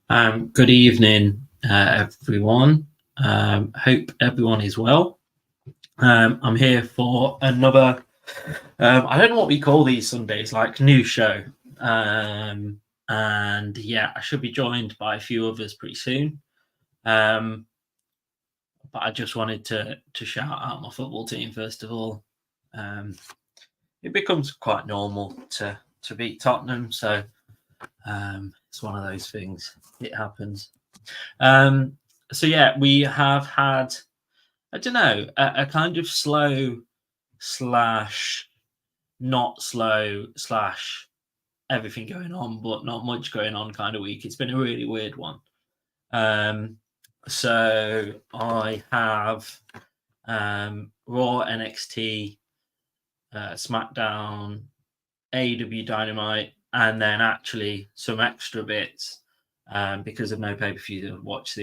Good evening, everyone. Hope everyone is well. I'm here for another, I don't know what we call these Sundays, like new show. And yeah, I should be joined by a few others pretty soon. But I just wanted to shout out my football team first of all. It becomes quite normal to beat Tottenham, so it's one of those things. It happens. So yeah, we have had, I don't know, a kind of slow slash not slow slash everything going on, but not much going on kind of week. It's been a really weird one. So I have Raw, NXT, SmackDown, AEW Dynamite, and then actually some extra bits because of no pay-per-view to watch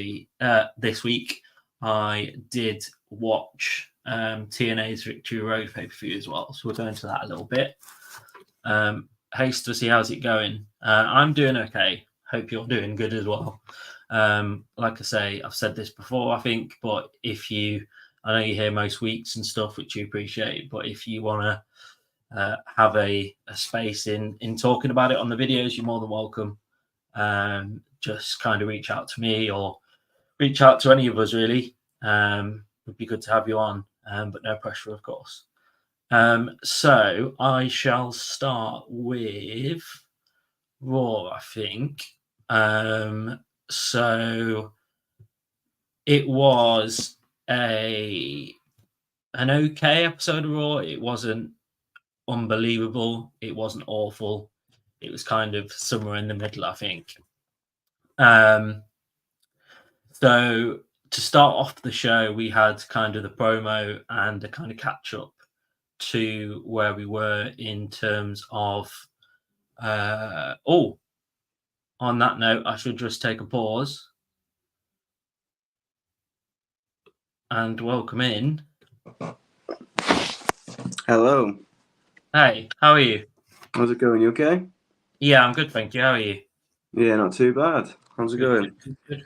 this week. I did watch TNA's Victory Road pay-per-view as well, so we'll go into that a little bit. Haste to see how's it going. I'm doing okay. Hope you're doing good as well. Like I say, I've said this before, I think, but I know you hear most weeks and stuff, which you appreciate, but if you want to have a space in talking about it on the videos, you're more than welcome. Just kind of reach out to me or reach out to any of us, really. Would be good to have you on, but no pressure, of course. So I shall start with Raw, I think. So it was an okay episode of Raw. It wasn't unbelievable. It wasn't awful. It was kind of somewhere in the middle, I think. So to start off the show, we had kind of the promo and a kind of catch up to where we were in terms of. On that note, I should just take a pause and welcome in. Hello. Hey, how are you? How's it going? You okay? Yeah, I'm good, thank you. How are you? Yeah, not too bad. How's it going?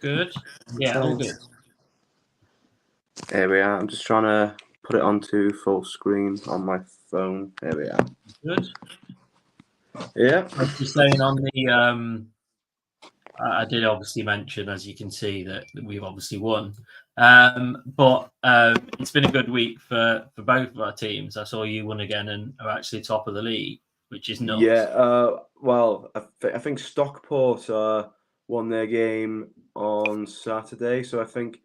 Good. Yeah, all good. Here we are. I'm just trying to put it onto full screen on my phone. Here we are. Good. Yeah. I was just saying on the I did obviously mention, as you can see, that we've obviously won. But it's been a good week for both of our teams. I saw you won again and are actually top of the league, which is nuts. Yeah. Well, I think Stockport won their game on Saturday, so I think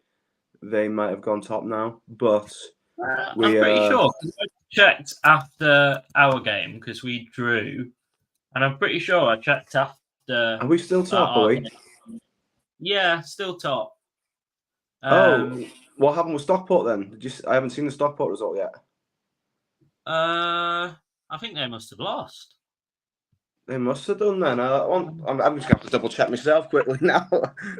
they might have gone top now. But I'm pretty sure. I checked after our game because we drew, and I'm pretty sure I checked after. Are we still top? Are we? Yeah, still top. What happened with Stockport then? I haven't seen the Stockport result yet. I think they must have lost. They must have done then. I'm just going to have to double check myself quickly now.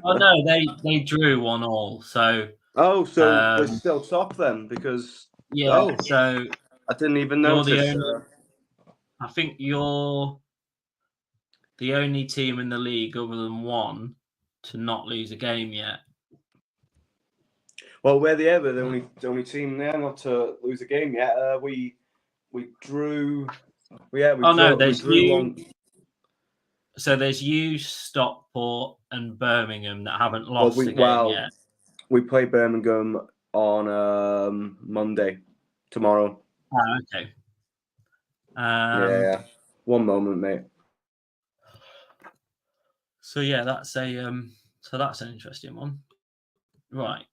Oh no, they drew 1-1. So we're still top then because so I didn't even notice. I think you're the only team in the league other than one to not lose a game yet. Well, we're the only team there not to lose a game yet. We drew. There's you. So there's you, Stockport, and Birmingham that haven't lost a game yet. We play Birmingham on Monday, tomorrow. Okay. Yeah. One moment, mate. So yeah, that's an interesting one. Right.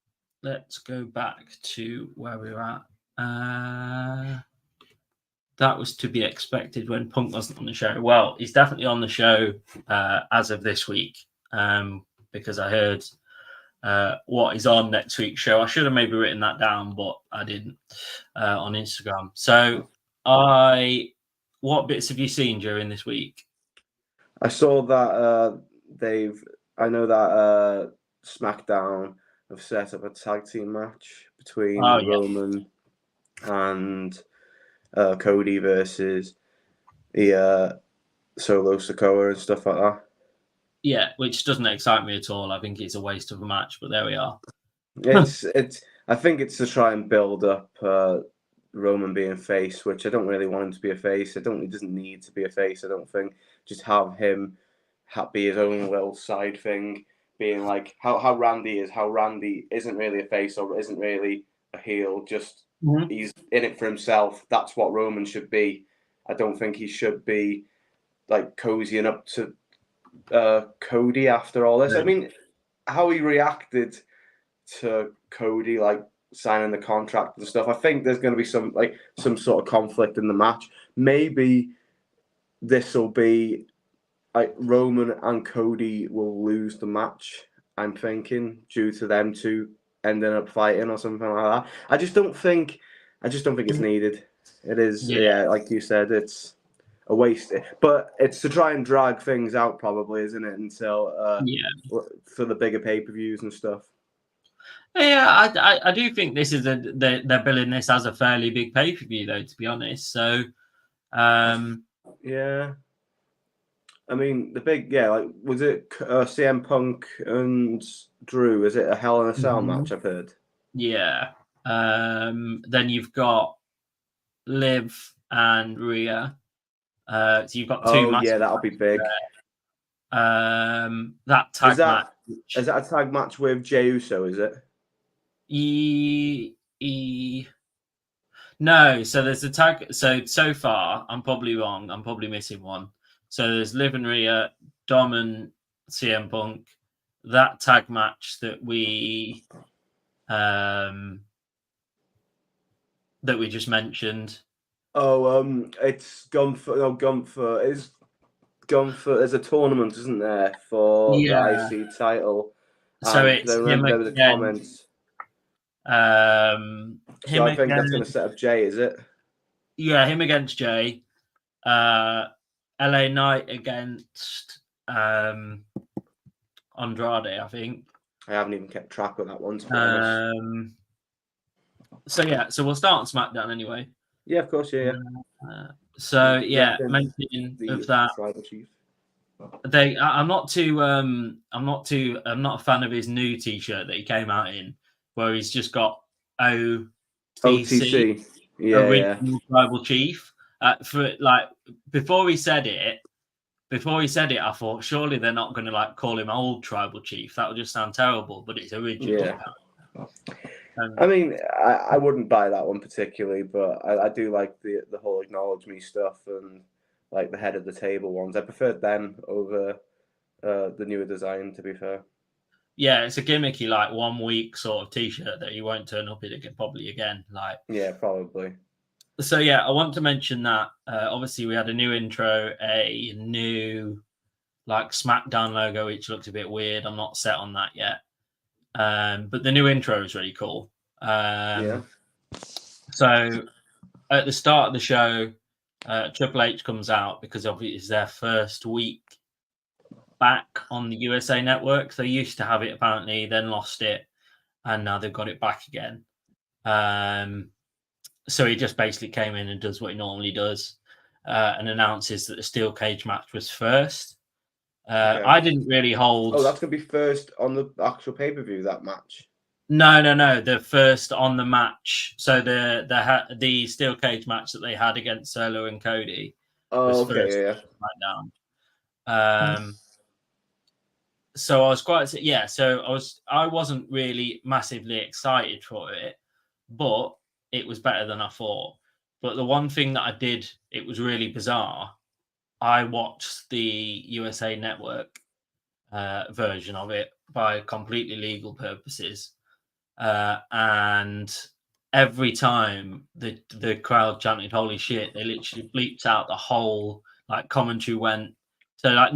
Let's go back to where we were at. That was to be expected when Punk wasn't on the show. Well, he's definitely on the show as of this week because I heard what is on next week's show. I should have maybe written that down, but I didn't on Instagram. So what bits have you seen during this week? I saw that I know that SmackDown have set up a tag team match between Roman and Cody versus the Solo Sikoa and stuff like that. Yeah, which doesn't excite me at all. I think it's a waste of a match, but there we are. It's I think it's to try and build up Roman being face, which I don't really want him to be a face. He doesn't need to be a face. I don't think. Just have him be his own little side thing, being like how Randy is. How Randy isn't really a face or isn't really a heel. Just he's in it for himself. That's what Roman should be. I don't think he should be like cozying up to Cody after all this. I mean, how he reacted to Cody like signing the contract and stuff. I think there's going to be some sort of conflict in the match. Maybe this will be like Roman and Cody will lose the match. I'm thinking due to them two ending up fighting or something like that. I just don't think it's needed. It is, yeah, like you said, it's a waste. But it's to try and drag things out, probably, isn't it? Until for the bigger pay-per-views and stuff. Yeah, I do think this is they're billing this as a fairly big pay-per-view, though, to be honest. So, yeah. I mean, like, was it CM Punk and Drew? Is it a Hell in a Cell match? I've heard. Yeah. Then you've got Liv and Rhea. So you've got two matches. Yeah, that'll be big. That tag match. Is that a tag match with Jey Uso? Is it? No, so there's a tag. So far, I'm probably wrong. I'm probably missing one. So there's Liv and Rhea, Dom and CM Punk. That tag match that we just mentioned. It's Gunther. There's a tournament, isn't there, for the IC title? So it's I remember there was a comment. So I think that's going to set up Jey, is it? Yeah, him against Jey. LA Knight against Andrade, I think. I haven't even kept track of that one, to be honest. So we'll start on SmackDown anyway. Yeah, of course, yeah. Mentioning of that. Tribal Chief. I'm not a fan of his new T-shirt that he came out in, where he's just got OTC, original Tribal Chief. Before he said it, I thought surely they're not going to call him old Tribal Chief. That would just sound terrible. But it's original. Yeah. I mean, I wouldn't buy that one particularly, but I do like the whole acknowledge me stuff and like the head of the table ones. I preferred them over the newer design, to be fair. Yeah, it's a gimmicky 1 week sort of T-shirt that you won't turn up in again, probably again. Yeah, probably. So yeah, I want to mention that obviously we had a new intro, a new SmackDown logo, which looks a bit weird. I'm not set on that yet. But the new intro is really cool. So at the start of the show, Triple H comes out because obviously it's their first week back on the USA Network. They used to have it apparently, then lost it, and now they've got it back again. So he just basically came in and does what he normally does, and announces that the steel cage match was first. I didn't really hold. Oh, that's gonna be first on the actual pay-per-view, that match. No. The first on the match. So the steel cage match that they had against Solo and Cody. Oh, okay, yeah. SmackDown. So I was I wasn't really massively excited for it, but it was better than I thought. But the one thing that I did, it was really bizarre. I watched the USA Network version of it by completely legal purposes. And every time the crowd chanted "Holy shit!" they literally bleeped out the whole commentary went. So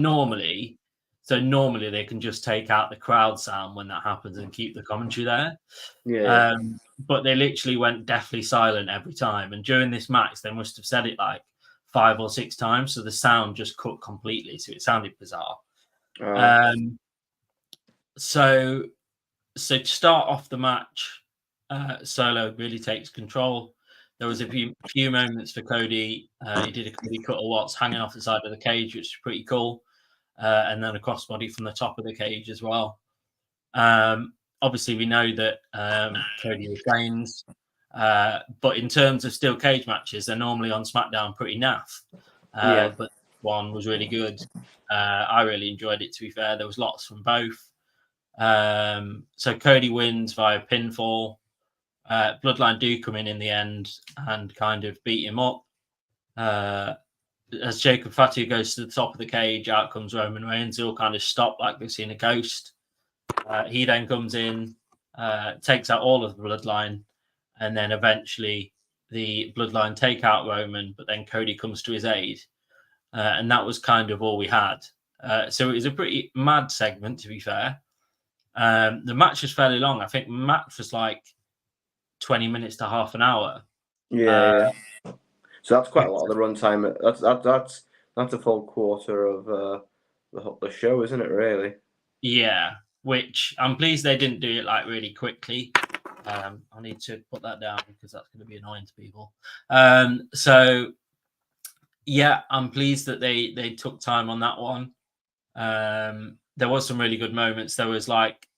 normally they can just take out the crowd sound when that happens and keep the commentary there. Yeah. But they literally went deathly silent every time. And during this match, they must have said it 5 or 6 times, so the sound just cut completely. So it sounded bizarre. So to start off the match, Solo really takes control. There was a few moments for Cody. He did a Cody Cutter Watts hanging off the side of the cage, which is pretty cool. and then a crossbody from the top of the cage as well. Obviously, we know that Cody retains, but in terms of steel cage matches, they're normally on SmackDown pretty naff. But one was really good. I really enjoyed it, to be fair. There was lots from both. So Cody wins via pinfall. Bloodline do come in the end and kind of beat him up. As Jacob Fatu goes to the top of the cage, out comes Roman Reigns. They all kind of stop like they've seen a ghost. He then comes in, takes out all of the Bloodline, and then eventually the Bloodline take out Roman, but then Cody comes to his aid. And that was kind of all we had. So it was a pretty mad segment, to be fair. The match was fairly long. I think the match was like 20 minutes to half an hour. Yeah. So that's quite a lot of the runtime. That's a full quarter of the show, isn't it? Really? Yeah. Which I'm pleased they didn't do it like really quickly. I need to put that down because that's going to be annoying to people. So yeah, I'm pleased that they took time on that one. There was some really good moments. There was like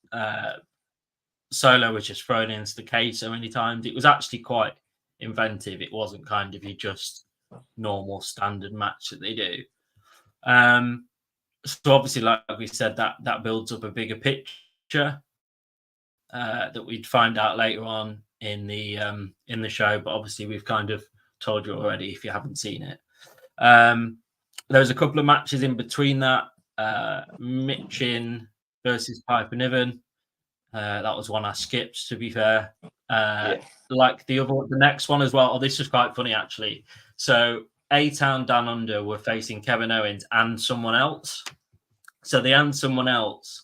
Solo was just thrown into the cage so many times. It was actually quite inventive. It wasn't kind of your just normal standard match that they do. So obviously, like we said, that builds up a bigger picture that we'd find out later on in the show. But obviously, we've kind of told you already if you haven't seen it. There was a couple of matches in between that. Michin versus Piper Niven. That was one I skipped, to be fair. Like the next one as well. Oh, this was quite funny, actually. So A-Town Down Under were facing Kevin Owens and someone else. So the and someone else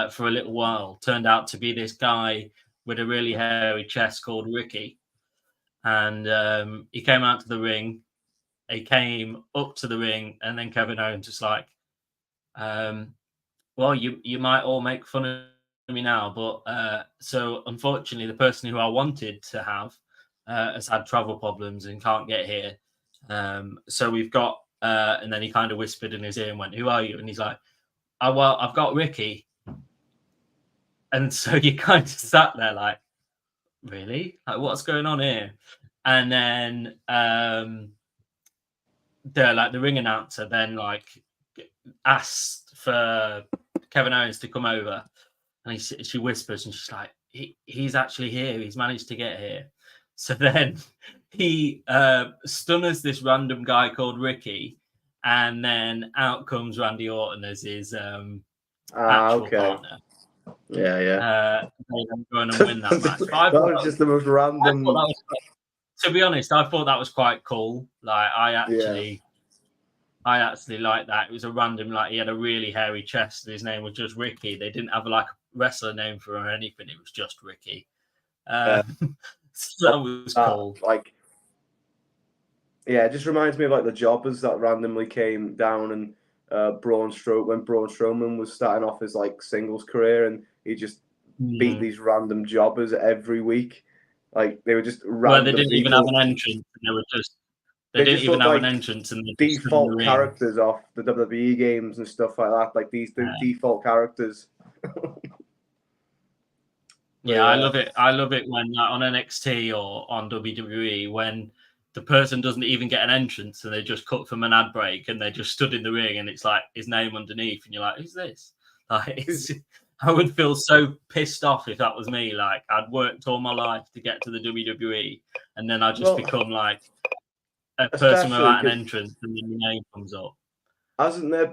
for a little while turned out to be this guy with a really hairy chest called Ricky. And he came out to the ring. He came up to the ring, and then Kevin Owens was like, well, you might all make fun of me now, but so unfortunately, the person who I wanted to have has had travel problems and can't get here. So we've got, and then he kind of whispered in his ear and went, "Who are you?" And he's like, "Oh, well, I've got Ricky." And so you kind of sat there like, really? Like, what's going on here? And then the ring announcer then like asked for Kevin Owens to come over, and she whispers and she's like, he's actually here. He's managed to get here. So then he stunners this random guy called Ricky, and then out comes Randy Orton as his actual partner. Yeah. They then go on and win that match. That was just the most random. To be honest, I thought that was quite cool. Like I actually liked that. It was a random, like he had a really hairy chest and his name was just Ricky. They didn't have like a wrestler name for him or anything. It was just Ricky. So that was cool. It just reminds me of like the jobbers that randomly came down and when Braun Strowman was starting off his like singles career, and he just beat these random jobbers every week. Like they were just random. Well, they didn't even have an entrance. They didn't even have an entrance, and default characters off the WWE games and stuff like that. Like these default characters. Yeah, I love it. I love it when on NXT or on WWE when the person doesn't even get an entrance and they just cut from an ad break and they just stood in the ring and it's like his name underneath and you're like, who's this? Like, I would feel so pissed off if that was me. Like I'd worked all my life to get to the WWE and then I just become like a person without an entrance and then your name comes up. Hasn't there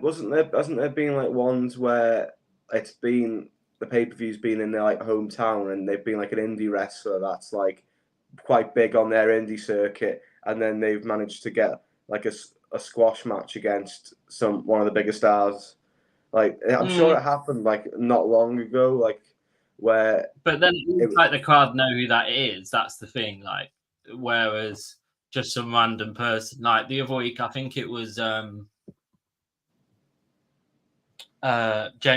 been like ones where it's been the pay-per-view's been in their like hometown and they've been like an indie wrestler that's like quite big on their indie circuit, and then they've managed to get like a squash match against one of the bigger stars. Like I'm sure it happened like not long ago, like where. But then like the crowd know who that is. That's the thing. Like whereas just some random person, like the other week, I think it was Jamie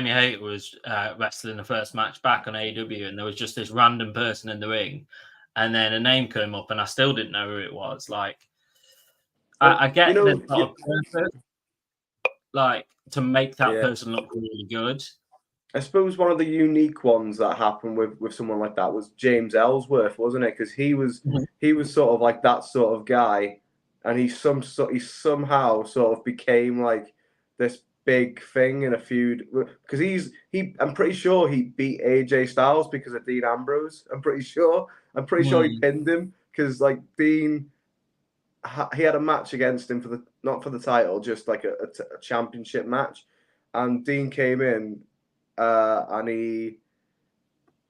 Hayter was wrestling the first match back on AEW, and there was just this random person in the ring, and then a name came up, and I still didn't know who it was. Like, I get there's not a purpose. Like, to make that Yeah. person look really good. I suppose one of the unique ones that happened with someone like that was James Ellsworth, wasn't it? Because he was sort of like that sort of guy, and he somehow sort of became like this big thing in a feud because I'm pretty sure he beat AJ Styles because of Dean Ambrose. I'm pretty sure he pinned him because like Dean. He had a match against him not for the title, just like a championship match, and Dean came in and he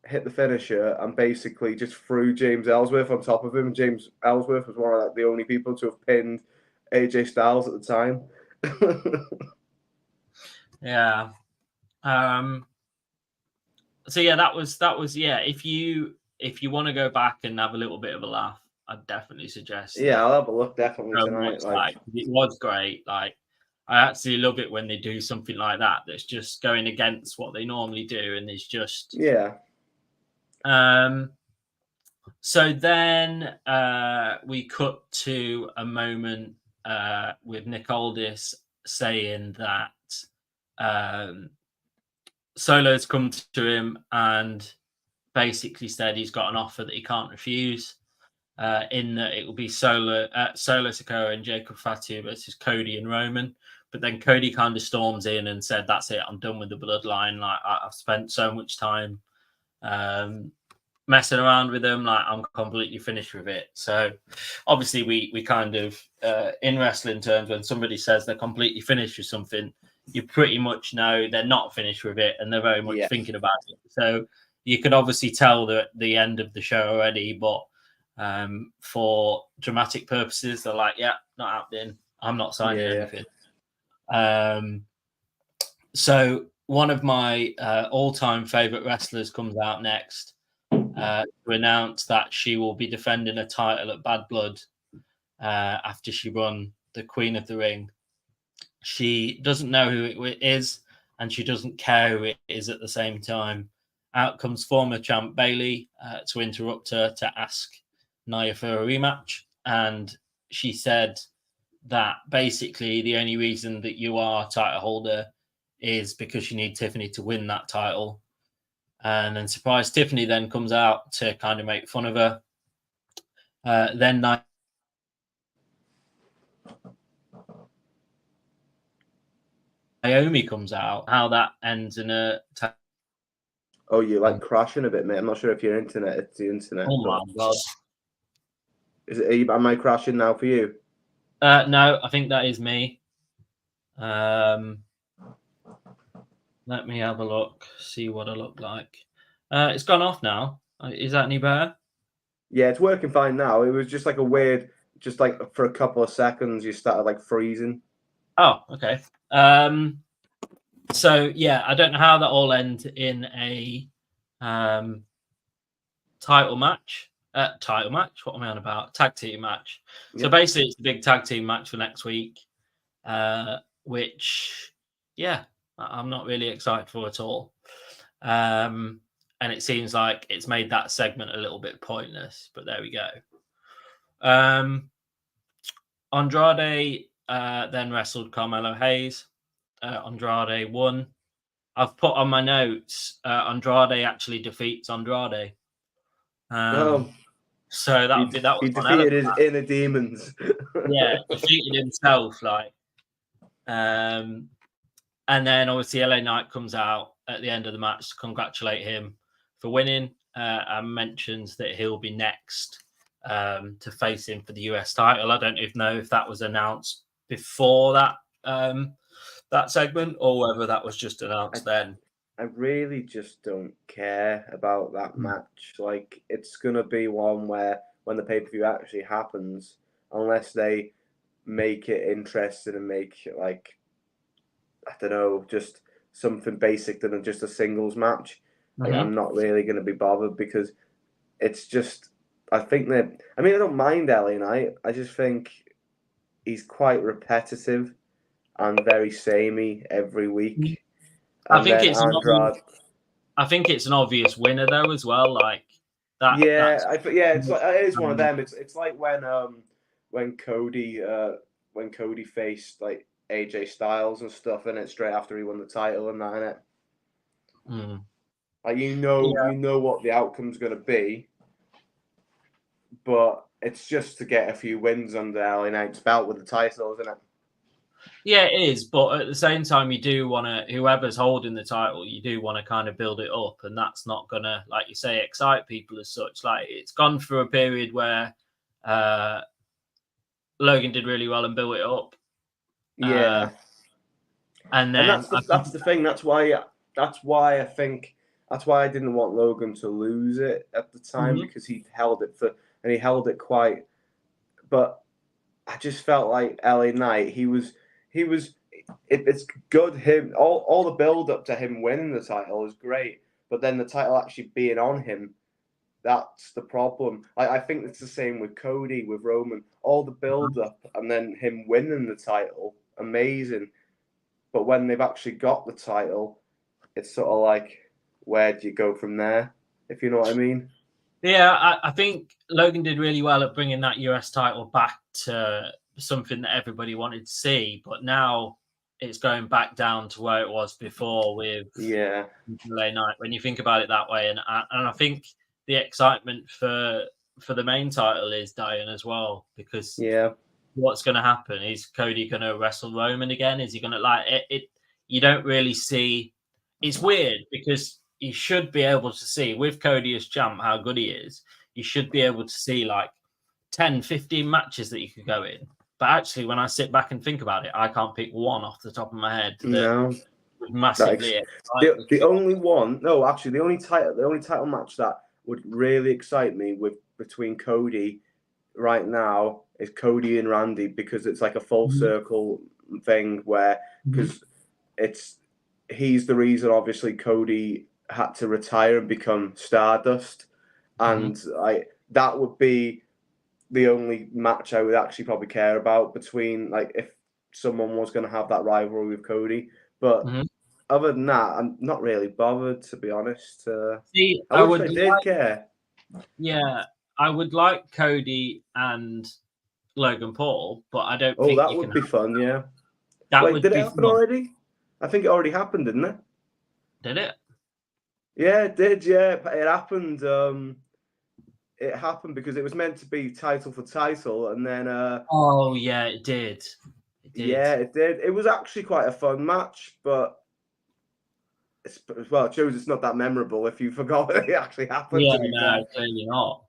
hit the finisher and basically just threw James Ellsworth on top of him. And James Ellsworth was one of the only people to have pinned AJ Styles at the time. Yeah. So yeah, that was yeah. If you want to go back and have a little bit of a laugh, I'd definitely suggest. Yeah, I'll have a look definitely tonight. Like it was great. Like I actually love it when they do something like that that's just going against what they normally do, and it's just So then we cut to a moment with Nick Aldis saying that Solo's come to him and basically said he's got an offer that he can't refuse. In that it will be Solo Sikoa and Jacob Fatu versus Cody and Roman. But then Cody kind of storms in and said, "That's it. I'm done with the bloodline. Like I've spent so much time messing around with them. Like I'm completely finished with it." So obviously we kind of in wrestling terms, when somebody says they're completely finished with something, you pretty much know they're not finished with it and they're very much thinking about it. So you could obviously tell that the end of the show already, but for dramatic purposes, they're like, "Yeah, not happening. I'm not signing anything." So one of my all-time favorite wrestlers comes out next to announce that she will be defending a title at Bad Blood after she won the Queen of the Ring. She doesn't know who it is, and she doesn't care who it is at the same time. Out comes former champ Bayley to interrupt her to ask Nia for a rematch, and she said that basically the only reason that you are title holder is because you need Tiffany to win that title. And then surprise Tiffany then comes out to kind of make fun of her. Then Naomi comes out. How that ends in a oh, you're like crashing a bit, mate. I'm not sure if your internet, it's the internet. Oh my god. Am I crashing now for you? No, I think that is me. Let me have a look, see what I look like. It's gone off now. Is that any better? Yeah, it's working fine now. It was just like a weird, just like for a couple of seconds, you started like freezing. Oh, okay. So yeah, I don't know how that all ends in a title match. Title match? What am I on about? Tag team match. Yep. So basically, it's a big tag team match for next week, which, yeah, I'm not really excited for at all. And it seems like it's made that segment a little bit pointless, but there we go. Andrade then wrestled Carmelo Hayes. Andrade won. I've put on my notes, Andrade actually defeats Andrade. So that was he defeated his inner demons. Yeah, defeated himself, like. And then obviously LA Knight comes out at the end of the match to congratulate him for winning, and mentions that he'll be next to face him for the US title. I don't even know if that was announced before that that segment or whether that was just announced then. I really just don't care about that match. Like, it's going to be one where when the pay-per-view actually happens, unless they make it interesting and make it like, I don't know, just something basic than just a singles match, like, I'm not really going to be bothered because it's just, I think that, I mean, I don't mind LA Knight. I just think he's quite repetitive and very samey every week. I think it's an obvious winner though as well. Like that. Yeah, it's like it is one of them. It's like when Cody faced like AJ Styles and stuff in it straight after he won the title and that in it. Mm. Like you know what the outcome's going to be, but it's just to get a few wins under LA Knight's belt with the title, isn't it? Yeah, it is. But at the same time, you do want to, whoever's holding the title, you do want to kind of build it up. And that's not going to, like you say, excite people as such. Like it's gone through a period where Logan did really well and built it up. Yeah. And then that's the thing. That's why I think that's why I didn't want Logan to lose it at the time, because he held it quite. But I just felt like LA Knight. It's good. All the build up to him winning the title is great, but then the title actually being on him, that's the problem. I think it's the same with Cody, with Roman. All the build up and then him winning the title, amazing. But when they've actually got the title, it's sort of like, where do you go from there? If you know what I mean. Yeah, I think Logan did really well at bringing that US title back to something that everybody wanted to see. But now it's going back down to where it was before with LA Knight. When you think about it that way, and I think the excitement for the main title is dying as well, because what's going to happen? Is Cody going to wrestle Roman again? Is he going to like it? You don't really see. It's weird because you should be able to see with Cody as champ how good he is. You should be able to see like 10, 15 matches that you could go in. But actually, when I sit back and think about it, I can't pick one off the top of my head. No, massively. The only one, no, actually, the only title match that would really excite me between Cody right now is Cody and Randy, because it's like a full circle thing where because he's the reason obviously Cody had to retire and become Stardust, and that would be the only match I would actually probably care about between, like, if someone was going to have that rivalry with Cody. But other than that, I'm not really bothered, to be honest. See, I wish I did care. Yeah, I would like Cody and Logan Paul, but I don't think that would be fun, yeah. Did it happen already? I think it already happened, didn't it? Did it? Yeah, it did, yeah. It happened. It happened because it was meant to be title for title, and then oh yeah, it did. Yeah, it did. It was actually quite a fun match, but it shows it's not that memorable if you forgot it actually happened. Yeah, to be no, clearly not.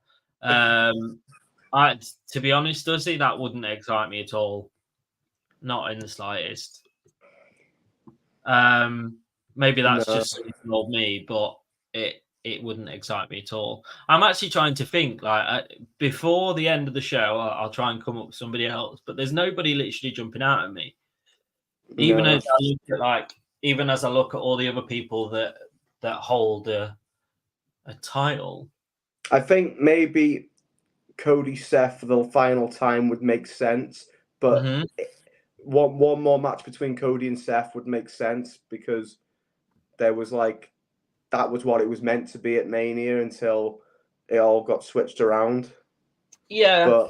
To be honest, Dusty, that wouldn't excite me at all. Not in the slightest. Maybe that's just old me, but it wouldn't excite me at all. I'm actually trying to think, like, before the end of the show, I'll try and come up with somebody else, but there's nobody literally jumping out at me. Even as I look at all the other people that hold a title. I think maybe Cody Seth for the final time would make sense, but one more match between Cody and Seth would make sense, because there was like, that was what it was meant to be at Mania until it all got switched around. Yeah.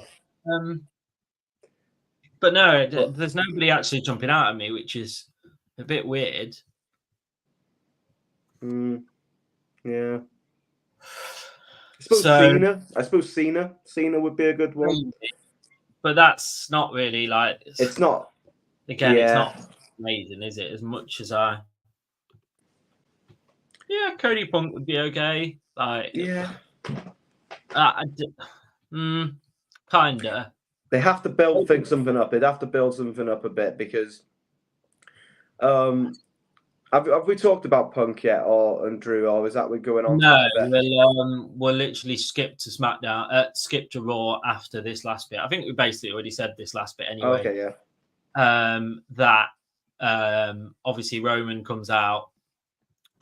But no, there's nobody actually jumping out at me, which is a bit weird. Yeah. I suppose Cena would be a good one. But that's not really like... It's not... Again, it's not amazing, is it? As much as I... Yeah, Cody Punk would be okay. Like, kinda. They have to build something up. They'd have to build something up a bit, because have we talked about Punk yet, and Drew, or is that we're going on? No, we'll literally skip to SmackDown, skip to Raw after this last bit. I think we basically already said this last bit anyway. Okay, yeah. That obviously Roman comes out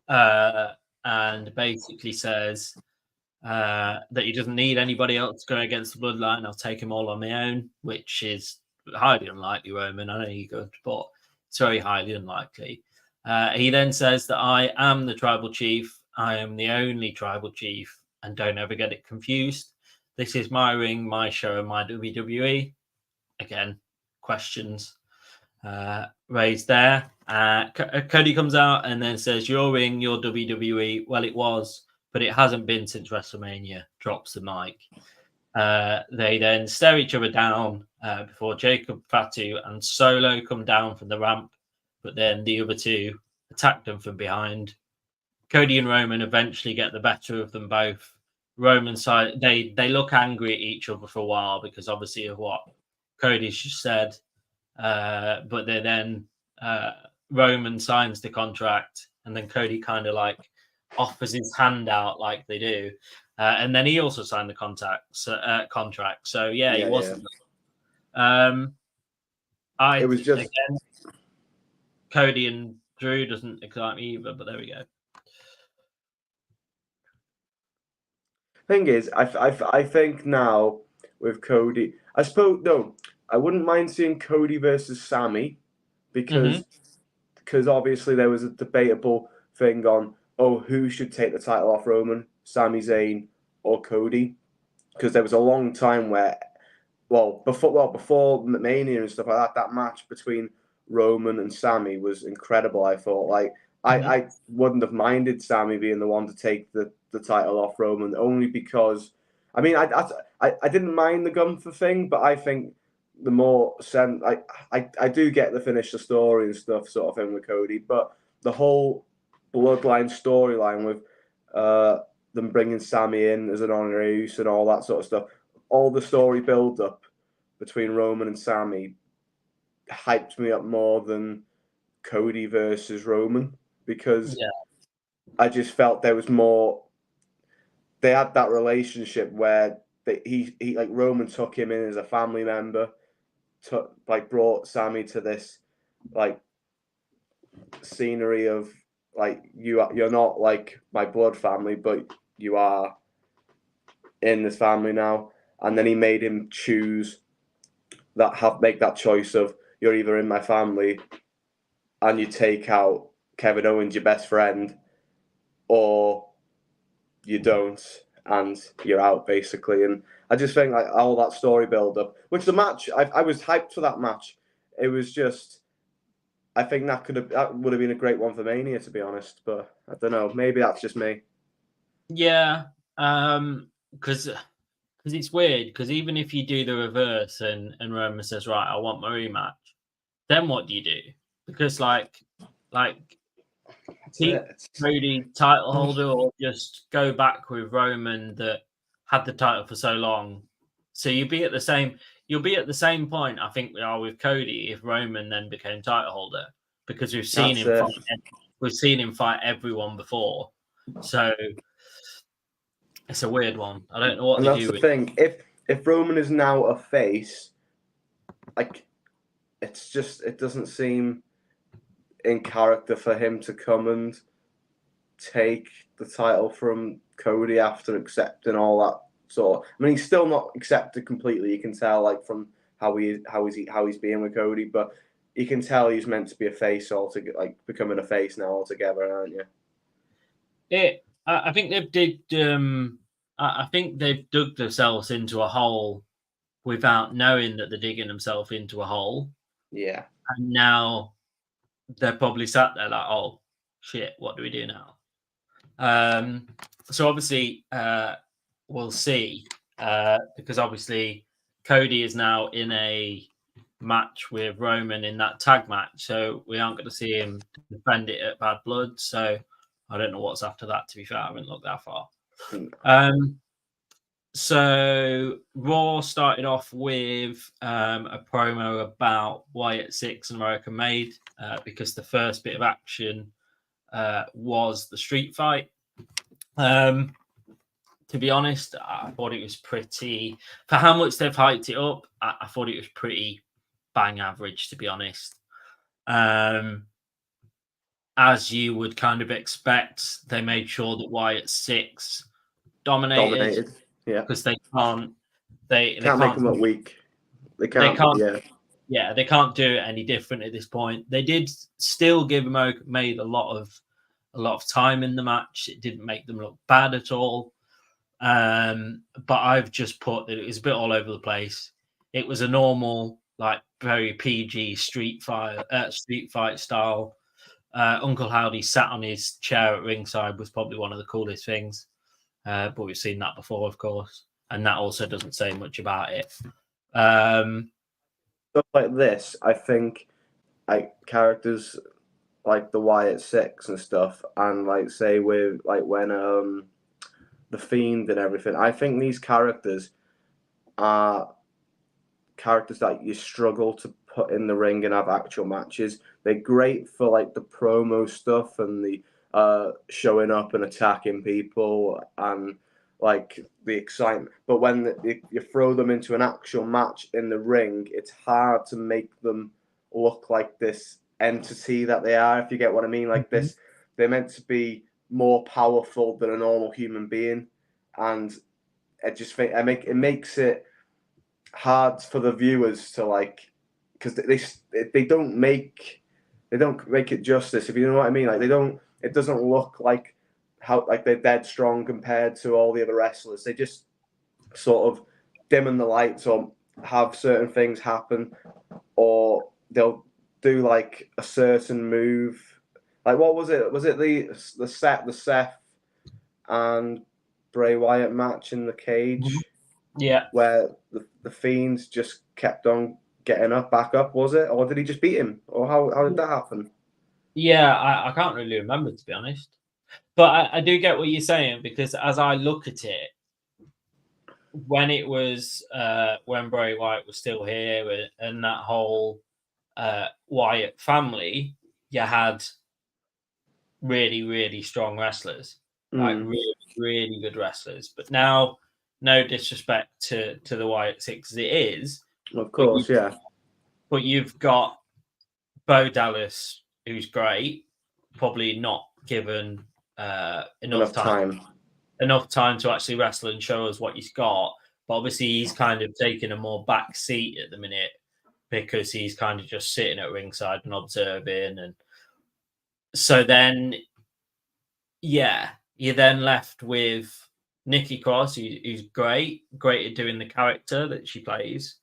and basically says that he doesn't need anybody else to go against the Bloodline. I'll take him all on my own, which is highly unlikely, Roman. I know you're good, but it's very highly unlikely. He then says that I am the tribal chief. I am the only tribal chief, and don't ever get it confused. This is my ring, my show, and my WWE. Again, questions. raised there. Cody comes out and then says, "You're ring, your WWE." Well, it was, but it hasn't been since WrestleMania. Drops the mic. They then stare each other down before Jacob, Fatu, and Solo come down from the ramp, but then the other two attack them from behind. Cody and Roman eventually get the better of them both. Roman side, they look angry at each other for a while because obviously of what Cody's just said, but they then Roman signs the contract, and then Cody kind of like offers his hand out like they do. And then he also signed the contract. So yeah, he wasn't. It was just again, Cody and Drew doesn't excite me either, but there we go. Thing is, I think now with Cody, I wouldn't mind seeing Cody versus Sammy because obviously there was a debatable thing on who should take the title off Roman, Sami Zayn or Cody, because there was a long time where before Mania and stuff like that match between Roman and Sami was incredible. I thought I wouldn't have minded Sami being the one to take the title off Roman, only because I didn't mind the Gunther thing, but I think the more I do get the finish the story and stuff sort of thing with Cody, but the whole Bloodline storyline with them bringing Sami in as an honorary use and all that sort of stuff, all the story build up between Roman and Sami hyped me up more than Cody versus Roman, because I just felt there was more. They had that relationship where he like Roman took him in as a family member, brought Sami to this like scenery of like you're not like my blood family, but you are in this family now. And then he made him choose make that choice of you're either in my family and you take out Kevin Owens, your best friend, or you don't and you're out basically. And I just think like all that story build up, which the match I was hyped for that match. It was just I think that would have been a great one for Mania, to be honest, but I don't know, maybe that's just me. Yeah, because it's weird, because even if you do the reverse and Roman says, right, I want my rematch, then what do you do? Because like keep Cody title holder or just go back with Roman that had the title for so long. So you'll be at the same point, I think we are with Cody if Roman then became title holder, because we've seen him fight everyone before. So it's a weird one. I don't know what and they that's do the thing. If Roman is now a face, like it doesn't seem in character for him to come and take the title from Cody after accepting all that sort. I mean, he's still not accepted completely. You can tell like from how he's being with Cody, but you can tell he's meant to be a face altogether, like becoming a face now altogether, aren't you? I think they've dug themselves into a hole without knowing that they're digging themselves into a hole. Yeah. And now they're probably sat there like, oh shit, what do we do now? So obviously we'll see, because obviously Cody is now in a match with Roman in that tag match, so we aren't going to see him defend it at Bad Blood. So I don't know what's after that, to be fair. I haven't looked that far. So Raw started off with a promo about why at 6 and American Made, because the first bit of action was the street fight. To be honest, I thought it was pretty, for how much they've hyped it up, I thought it was pretty bang average, to be honest. As you would kind of expect, they made sure that Wyatt 6 dominated. Yeah, because they can't make them look weak. They can't. Yeah, they can't do it any different at this point. They did still give them made a lot of time in the match. It didn't make them look bad at all. But I've just put that it was a bit all over the place. It was a normal like very PG street fight style. Uncle Howdy sat on his chair at ringside was probably one of the coolest things. But we've seen that before, of course, and that also doesn't say much about it. Stuff like this, I think, like characters like the Wyatt Six and stuff, and like say with like when the Fiend and everything. I think these characters are characters that you struggle to put in the ring and have actual matches. They're great for like the promo stuff and the showing up and attacking people and like the excitement. But when you throw them into an actual match in the ring, it's hard to make them look like this entity that they are, if you get what I mean. Like this, they're meant to be more powerful than a normal human being, and I just think it makes it hard for the viewers to like, because they don't make it justice, if you know what I mean. Like it doesn't look like how like they're dead strong compared to all the other wrestlers. They just sort of dimming the lights or have certain things happen, or they'll do like a certain move. Like what was it? Was it the Seth and Bray Wyatt match in the cage? Yeah. Where the Fiends just kept on getting back up, was it? Or did he just beat him? Or how did that happen? Yeah, I can't really remember, to be honest. But I do get what you're saying, because as I look at it, when it was when Bray Wyatt was still here and that whole Wyatt family, you had really, really strong wrestlers, like really, really good wrestlers. But now, no disrespect to the Wyatt Six as it is, Of course, yeah. But you've got Bo Dallas, who's great, probably not given enough time to actually wrestle and show us what he's got. But obviously, he's kind of taking a more back seat at the minute because he's kind of just sitting at ringside and observing. And so then, yeah, you're then left with Nikki Cross, who's great at doing the character that she plays,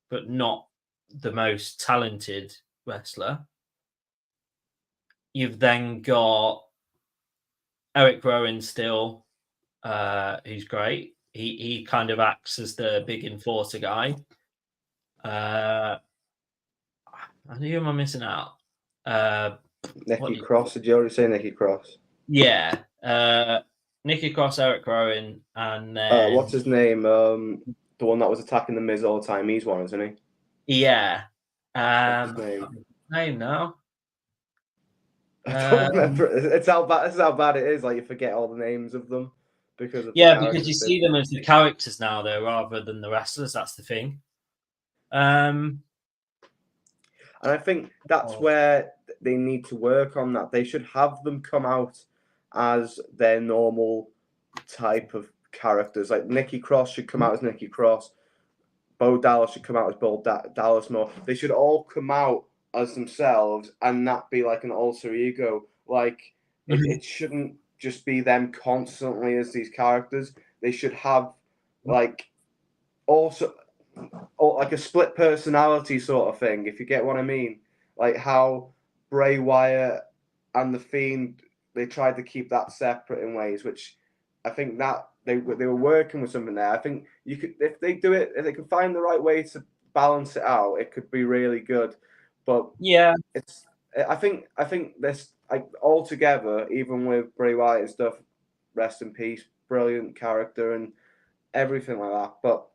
but not the most talented wrestler. You've then got Eric Rowan still, who's great. He kind of acts as the big enforcer guy. Who am I missing out? Nikki Cross. Did you already say Nikki Cross? Yeah. Nikki Cross, Eric Rowan, and then what's his name? The one that was attacking the Miz all the time. He's one, isn't he? Yeah. What's his name now? I don't remember. It's how bad it is. Like you forget all the names of them because of because you see them as the characters now, though, rather than the wrestlers. That's the thing. And I think that's where they need to work on that. They should have them come out as their normal type of characters. Like Nikki Cross should come out as Nikki Cross. Bo Dallas should come out as Bo Dallas more. They should all come out as themselves and not be like an alter ego. Like it shouldn't just be them constantly as these characters. They should have like also like a split personality sort of thing, if you get what I mean. Like how Bray Wyatt and the Fiend, they tried to keep that separate in ways, which I think that they were working with something there. I think you could, if they do it, if they can find the right way to balance it out, it could be really good. But yeah, I think this like all together, even with Bray Wyatt and stuff, rest in peace, brilliant character and everything like that. But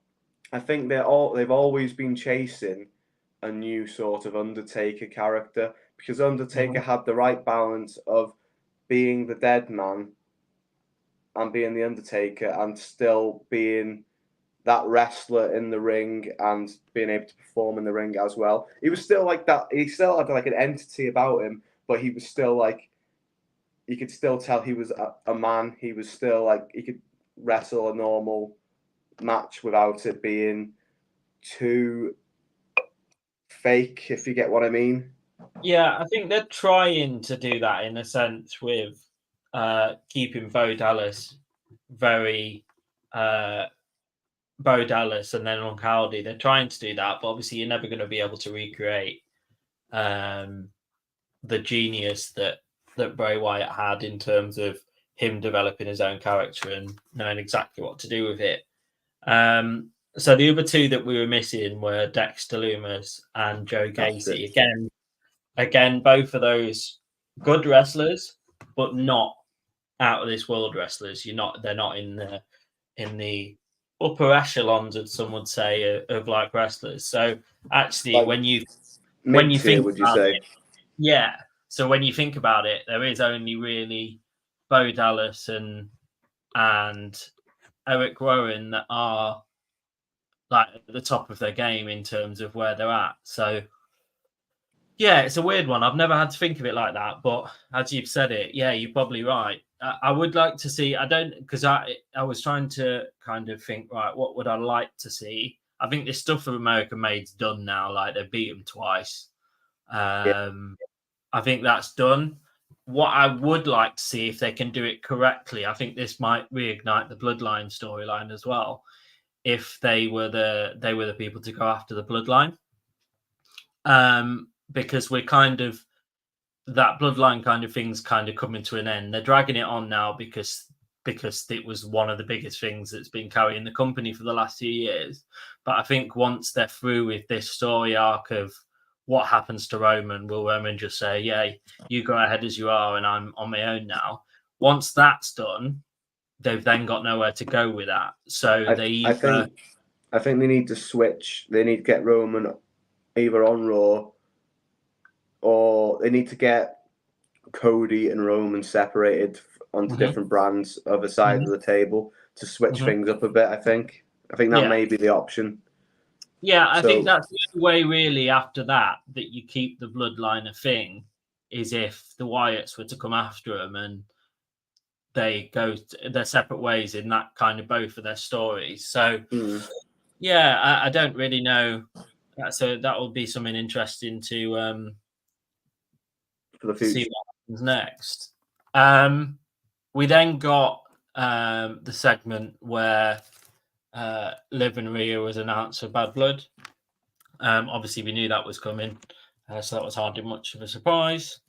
I think they've always been chasing a new sort of Undertaker character, because Undertaker had the right balance of being the dead man and being the Undertaker and still being that wrestler in the ring and being able to perform in the ring as well. He was still like that. He still had like an entity about him, but he was still like, you could still tell he was a man. He was still like, he could wrestle a normal match without it being too fake, if you get what I mean. Yeah, I think they're trying to do that in a sense with keeping Bo Dallas very Bo Dallas and then Uncle Howdy. They're trying to do that, but obviously you're never going to be able to recreate the genius that Bray Wyatt had in terms of him developing his own character and knowing exactly what to do with it. So the other two that we were missing were Dexter Lumis and Joe Gacy. Again, both of those good wrestlers, but not out of this world wrestlers. They're not in the upper echelons, as some would say, of like wrestlers. So actually, Like when you mid-tier, think would you about say? it, yeah. So when you think about it, there is only really Bo Dallas and Eric Rowan that are like at the top of their game in terms of where they're at. So yeah, it's a weird one. I've never had to think of it like that, but as you've said it, yeah, you're probably right. I would like to see. I don't because I was trying to kind of think, right, what would I like to see? I think this stuff of American Made's done now. Like they've beat them twice. I think that's done. What I would like to see if they can do it correctly, I think this might reignite the Bloodline storyline as well. If they were the people to go after the Bloodline, because we're kind of that Bloodline kind of thing's kind of coming to an end. They're dragging it on now because it was one of the biggest things that's been carrying the company for the last few years. But I think once they're through with this story arc of what happens to Roman, will Roman just say, yeah, you go ahead as you are and I'm on my own now? Once that's done, they've then got nowhere to go with that. So I think they need to switch. They need to get Roman either on Raw, or they need to get Cody and Roman separated onto different brands other side of the table to switch things up a bit. I think that may be the option. Yeah, I think that's the only way really after that you keep the Bloodline a thing is if the Wyatts were to come after them and they go their separate ways in that kind of both of their stories. So yeah, I don't really know. So that will be something interesting to for the future. See what happens next. We then got the segment where Liv and Rhea was announced for Bad Blood. Obviously, we knew that was coming, so that was hardly much of a surprise.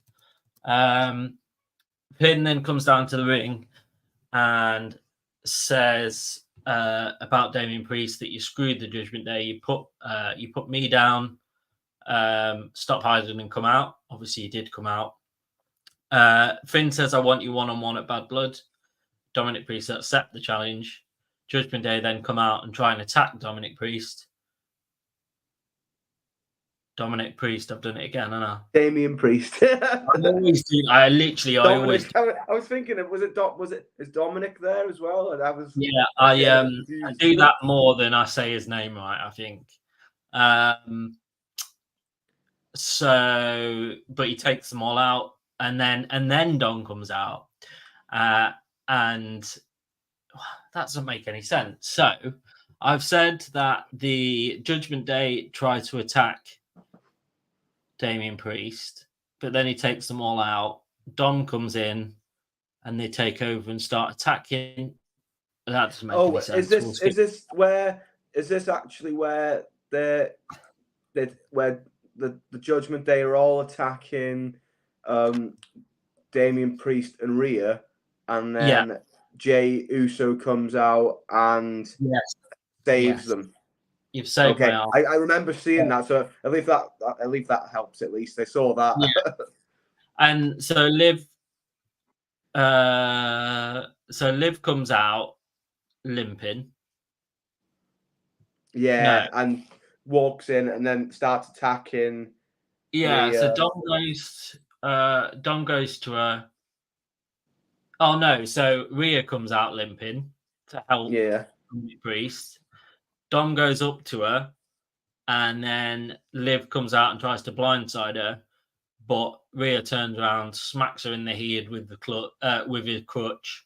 Finn then comes down to the ring and says about Damien Priest that you screwed the Judgment Day. You put me down. Stop hiding and come out. Obviously, he did come out. Finn says, I want you one-on-one at Bad Blood. Dominic Priest accept the challenge. Judgment Day then come out and try and attack Dominic Priest. Dominic Priest, I've done it again, haven't I? Damien Priest. I always do. I always do. I was thinking, is Dominic there as well? And I do that more than I say his name right, I think. So, but he takes them all out, and then Don comes out, and that doesn't make any sense. So, I've said that the Judgment Day tried to attack Damien Priest, but then he takes them all out. Don comes in, and they take over and start attacking. That doesn't make any sense. Is this actually where the Judgment Day are all attacking Damien Priest and Rhea, and then Jey Uso comes out and saves them? You've saved okay. my I remember seeing that, so at least that helps. At least I saw that. Yeah. And so Liv comes out limping. Yeah, and walks in and then starts attacking. Yeah, Rhea. so Don goes to her. Oh no, so Rhea comes out limping to help Priest. Dom goes up to her, and then Liv comes out and tries to blindside her, but Rhea turns around, smacks her in the head with his crutch.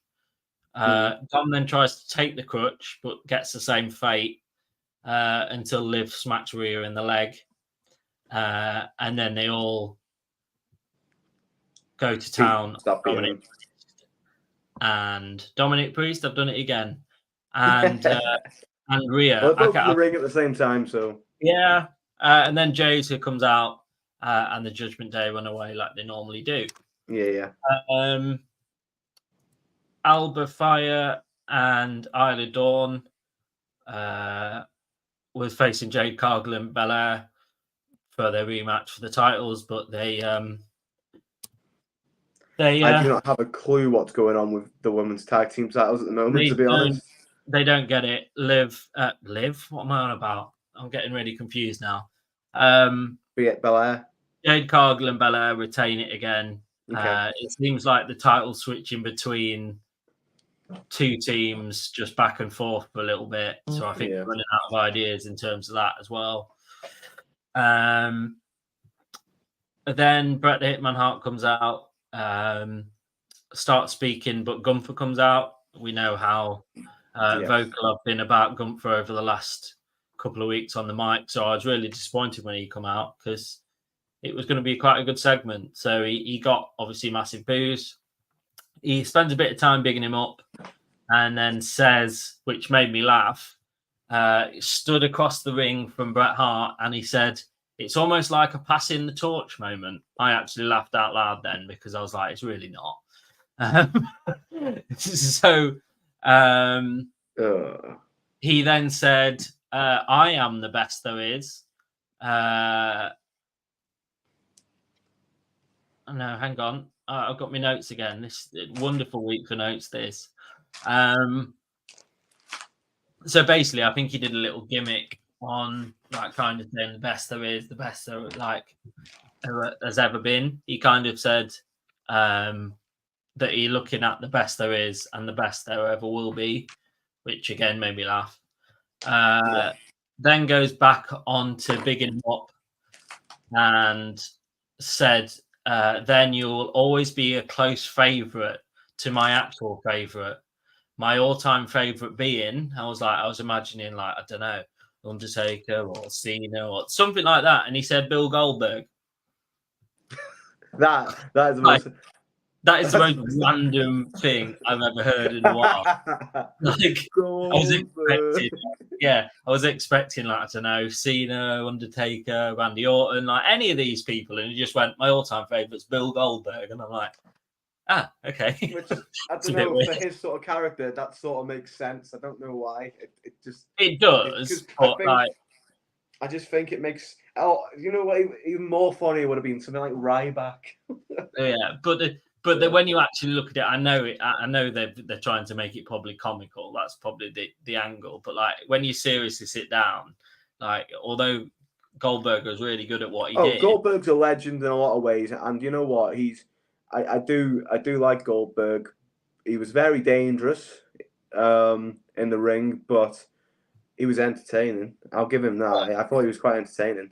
Dom then tries to take the crutch, but gets the same fate until Liv smacks Rhea in the leg. And then they all go to town. Dominic Priest, I've done it again. And and Rhea. Well, they're both in the ring at the same time, so yeah. And then Jay's who comes out, and the Judgment Day run away like they normally do. Yeah. Alba Fire and Isla Dawn was facing Jade Cargill and Belair for their rematch for the titles, but they I do not have a clue what's going on with the women's tag team titles at the moment, to be honest. They don't get it. Liv, what am I on about? I'm getting really confused now. Be it Belair. Jade Cargill and Belair retain it again. Okay. It seems like the title switching between two teams just back and forth for a little bit. So I think we're running out of ideas in terms of that as well. Then Bret the Hitman Hart comes out, starts speaking, but Gunther comes out. We know how vocal I've been about Gunther over the last couple of weeks on the mic. So I was really disappointed when he come out because it was going to be quite a good segment. So he got obviously massive boos. He spends a bit of time bigging him up and then says, which made me laugh, stood across the ring from Bret Hart and he said, "It's almost like a passing the torch moment." I actually laughed out loud then because I was like, it's really not. So he then said, "I am the best there is." No, hang on. I've got my notes again. This wonderful week for notes. This. So basically, I think he did a little gimmick on like kind of saying the best there is, the best there like has ever been. He kind of said that he's looking at the best there is and the best there ever will be, which again made me laugh. Then goes back on to bigging him up and said, "Then you'll always be a close favourite to my actual favourite. My all-time favourite being," I was imagining like, I don't know, Undertaker or Cena or something like that. And he said Bill Goldberg. That is the most... That is the most random thing I've ever heard in a while. Like, I was expecting like, I don't know, Cena, Undertaker, Randy Orton, like any of these people, and he just went, "My all-time favourite's Bill Goldberg," and I'm like, okay. Which I don't know, for his sort of character, that sort of makes sense. I don't know why. It does. I just think it makes. Oh, you know what? Even more funny would have been something like Ryback. Yeah, but when you actually look at it, I know they're trying to make it probably comical. That's probably the angle. But like when you seriously sit down, like although Goldberg was really good at what he did. Goldberg's a legend in a lot of ways, and you know what? I do like Goldberg. He was very dangerous in the ring, but he was entertaining. I'll give him that. I thought he was quite entertaining.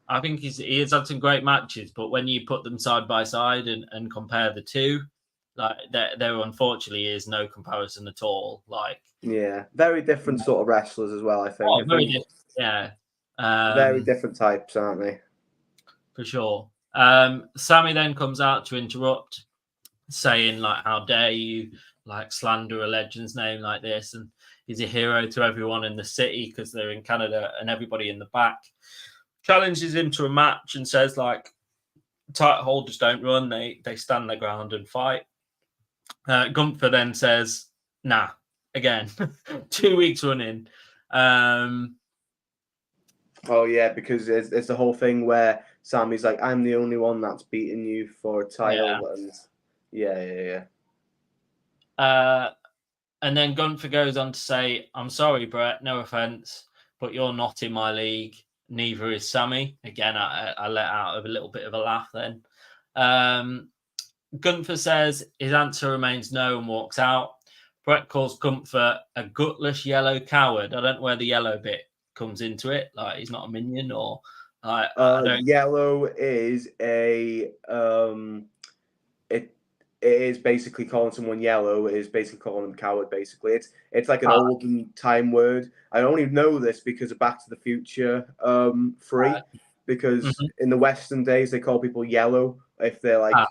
I think he has had some great matches, but when you put them side by side and compare the two, like there unfortunately is no comparison at all. Like very different sort of wrestlers as well. I think. Very different. Yeah, very different types, aren't they? For sure. Sammy then comes out to interrupt, saying like, "How dare you like slander a legend's name like this?" And he's a hero to everyone in the city because they're in Canada and everybody in the back. Challenges him to a match and says like, title holders don't run, they stand their ground and fight. Gunther then says, "Nah," again, 2 weeks running. Oh yeah, because it's the whole thing where Sammy's like, "I'm the only one that's beaten you for a title," and and then Gunther goes on to say, "I'm sorry, Bret, no offense, but you're not in my league. Neither is Sammy." Again, I let out of a little bit of a laugh then. Gunther says his answer remains no and walks out. Bret calls Gunther a gutless yellow coward. I don't know where the yellow bit comes into it. Like he's not a minion or like yellow is a it is basically calling someone yellow. It is basically calling them coward. Basically, it's like an olden time word. I only know this because of Back to the Future 3, because in the Western days they call people yellow if they're like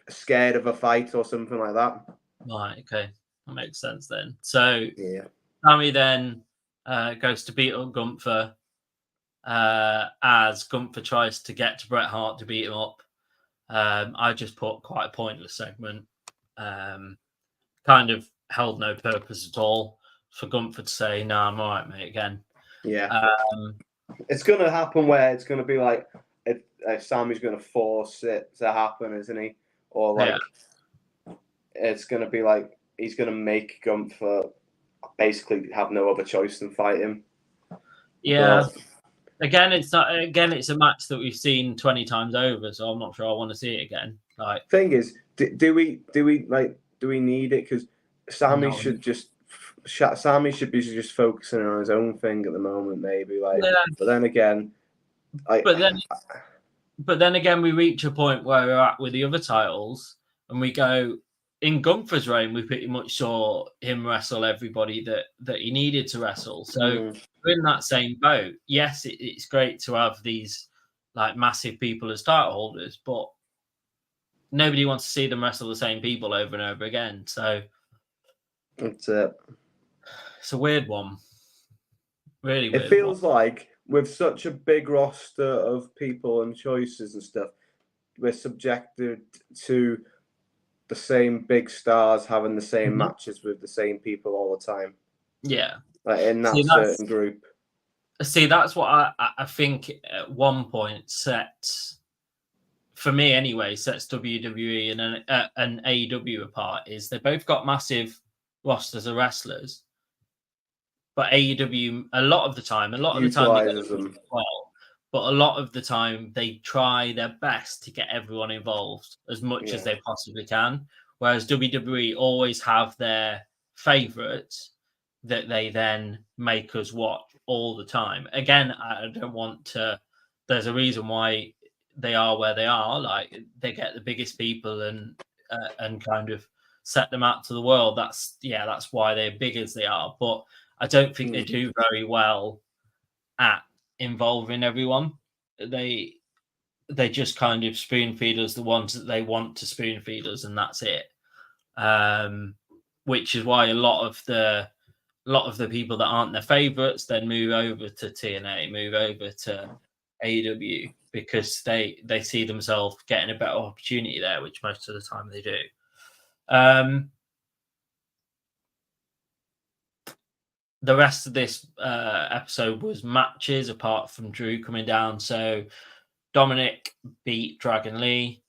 scared of a fight or something like that. Right. Okay, that makes sense then. So Sammy then goes to beat up Gunther as Gunther tries to get to Bret Hart to beat him up. I just put quite a pointless segment. Kind of held no purpose at all for Gunther to say, "No, I'm all right, mate." Again, Yeah, it's going to happen where it's going to be like Sammy's going to force it to happen, isn't he? Or like it's going to be like he's going to make Gunther basically have no other choice than fight him. Yeah. But again, it's not. Again, it's a match that we've seen 20 times over, so I'm not sure I want to see it again. Like, thing is, do we need it? Because Sammy should be just focusing on his own thing at the moment, maybe. Like, but then again, but then again, we reach a point where we're at with the other titles, and we go. In Gunther's reign, we pretty much saw him wrestle everybody that he needed to wrestle. So we're in that same boat. Yes, it's great to have these like massive people as title holders, but nobody wants to see them wrestle the same people over and over again. So it's a weird one. Really weird. It feels like with such a big roster of people and choices and stuff, we're subjected to the same big stars having the same matches with the same people all the time. Yeah. Like in that certain group. See, that's what I think at one point sets, for me anyway, sets WWE and AEW apart, is they both got massive rosters of wrestlers, but AEW a lot of the time they get them well, but a lot of the time they try their best to get everyone involved as much as they possibly can. Whereas WWE always have their favorites that they then make us watch all the time. Again, I don't want to. There's a reason why they are where they are. Like they get the biggest people and kind of set them out to the world. That's why they're big as they are. But I don't think they do very well at involving everyone. They just kind of spoon feed us the ones that they want to spoon feed us, and that's it. Which is why a lot of the people that aren't their favorites then move over to TNA, move over to AEW, because they see themselves getting a better opportunity there, which most of the time they do. The rest of this episode was matches, apart from Drew coming down. So Dominic beat Dragon Lee.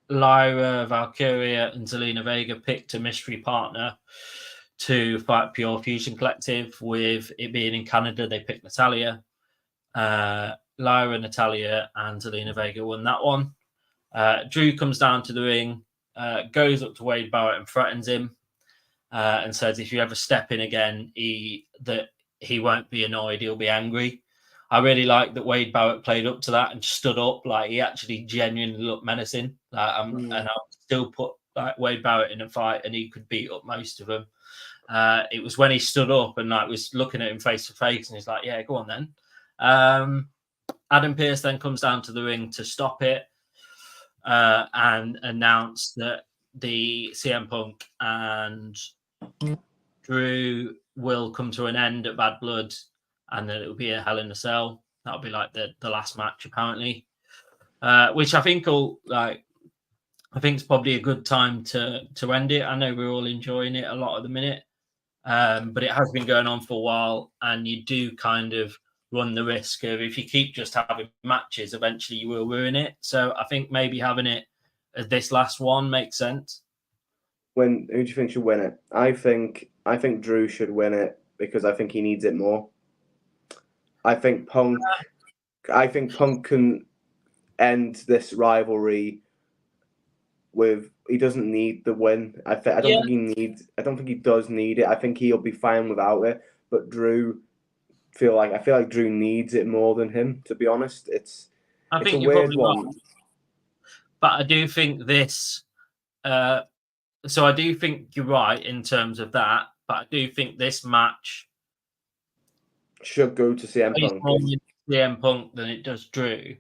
Lyra, Valkyria, and Zelina Vega picked a mystery partner to fight Pure Fusion Collective. With it being in Canada, they picked Natalia. Lyra, Natalia, and Zelina Vega won that one. Drew comes down to the ring, goes up to Wade Barrett and threatens him, and says if you ever step in again, he won't be annoyed, he'll be angry. I really like that Wade Barrett played up to that and stood up. Like he actually genuinely looked menacing. And I'll still put like Wade Barrett in a fight, and he could beat up most of them. It was when he stood up and like was looking at him face to face, and he's like, "Yeah, go on then." Adam Pearce then comes down to the ring to stop it and announce that the CM Punk and Drew will come to an end at Bad Blood, and then it'll be a Hell in a Cell. That'll be like the last match, apparently. Which I think it's probably a good time to end it. I know we're all enjoying it a lot at the minute, but it has been going on for a while, and you do kind of run the risk of, if you keep just having matches, eventually you will ruin it. So I think maybe having it as this last one makes sense. Who do you think should win it? I think Drew should win it because I think he needs it more. I think Punk can end this rivalry with. He doesn't need the win. I don't think he does need it. I think he'll be fine without it. But Drew, I feel like Drew needs it more than him. To be honest, it's a weird one. Right. But I do think this. So I do think you're right in terms of that. But I do think this match should go to CM Punk. More CM Punk than it does Drew.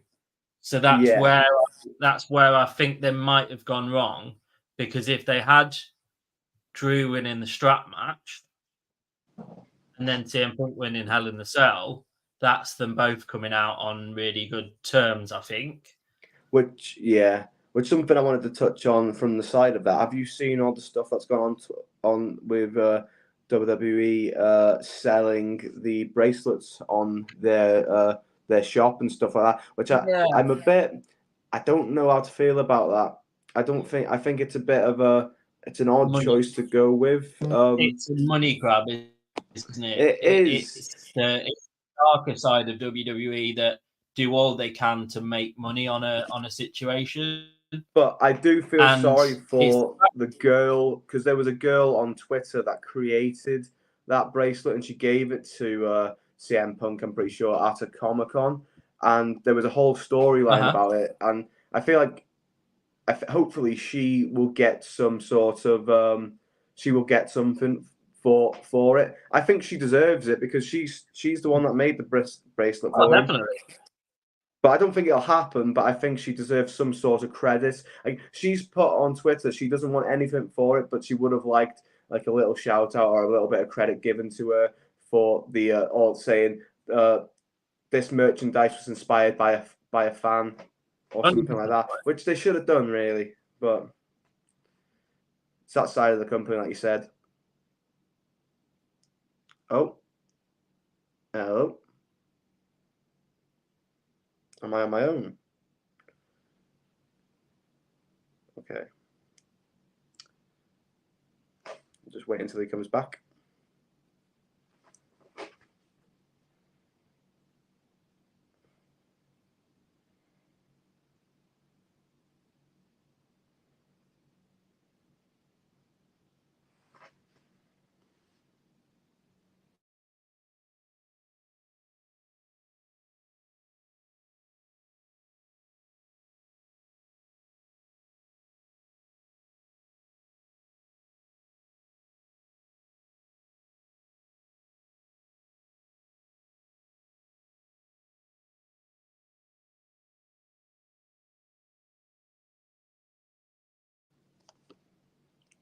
So that's where I think they might have gone wrong, because if they had Drew winning the strap match, then CM Punk winning Hell in the Cell, that's them both coming out on really good terms, I think. Which something I wanted to touch on from the side of that. Have you seen all the stuff that's gone on with WWE selling the bracelets on their shop and stuff like that? Which I'm a bit. I don't know how to feel about that. I think it's a bit of it's an odd choice to go with. It's a money grab, isn't it? It's the darker side of WWE that do all they can to make money on a situation. But I do feel sorry for the girl, because there was a girl on Twitter that created that bracelet and she gave it to CM Punk, I'm pretty sure, at a Comic-Con. And there was a whole storyline about it. And I feel like hopefully she will get some sort of she will get something for it. I think she deserves it because she's the one that made the bracelet for him. Definitely. But I don't think it'll happen. But I think she deserves some sort of credit. Like, she's put on Twitter, she doesn't want anything for it, but she would have liked like a little shout out or a little bit of credit given to her for the all saying this merchandise was inspired by a fan or something like that, which they should have done really. But it's that side of the company, like you said. Oh, hello. Am I on my own? Okay. Just wait until he comes back.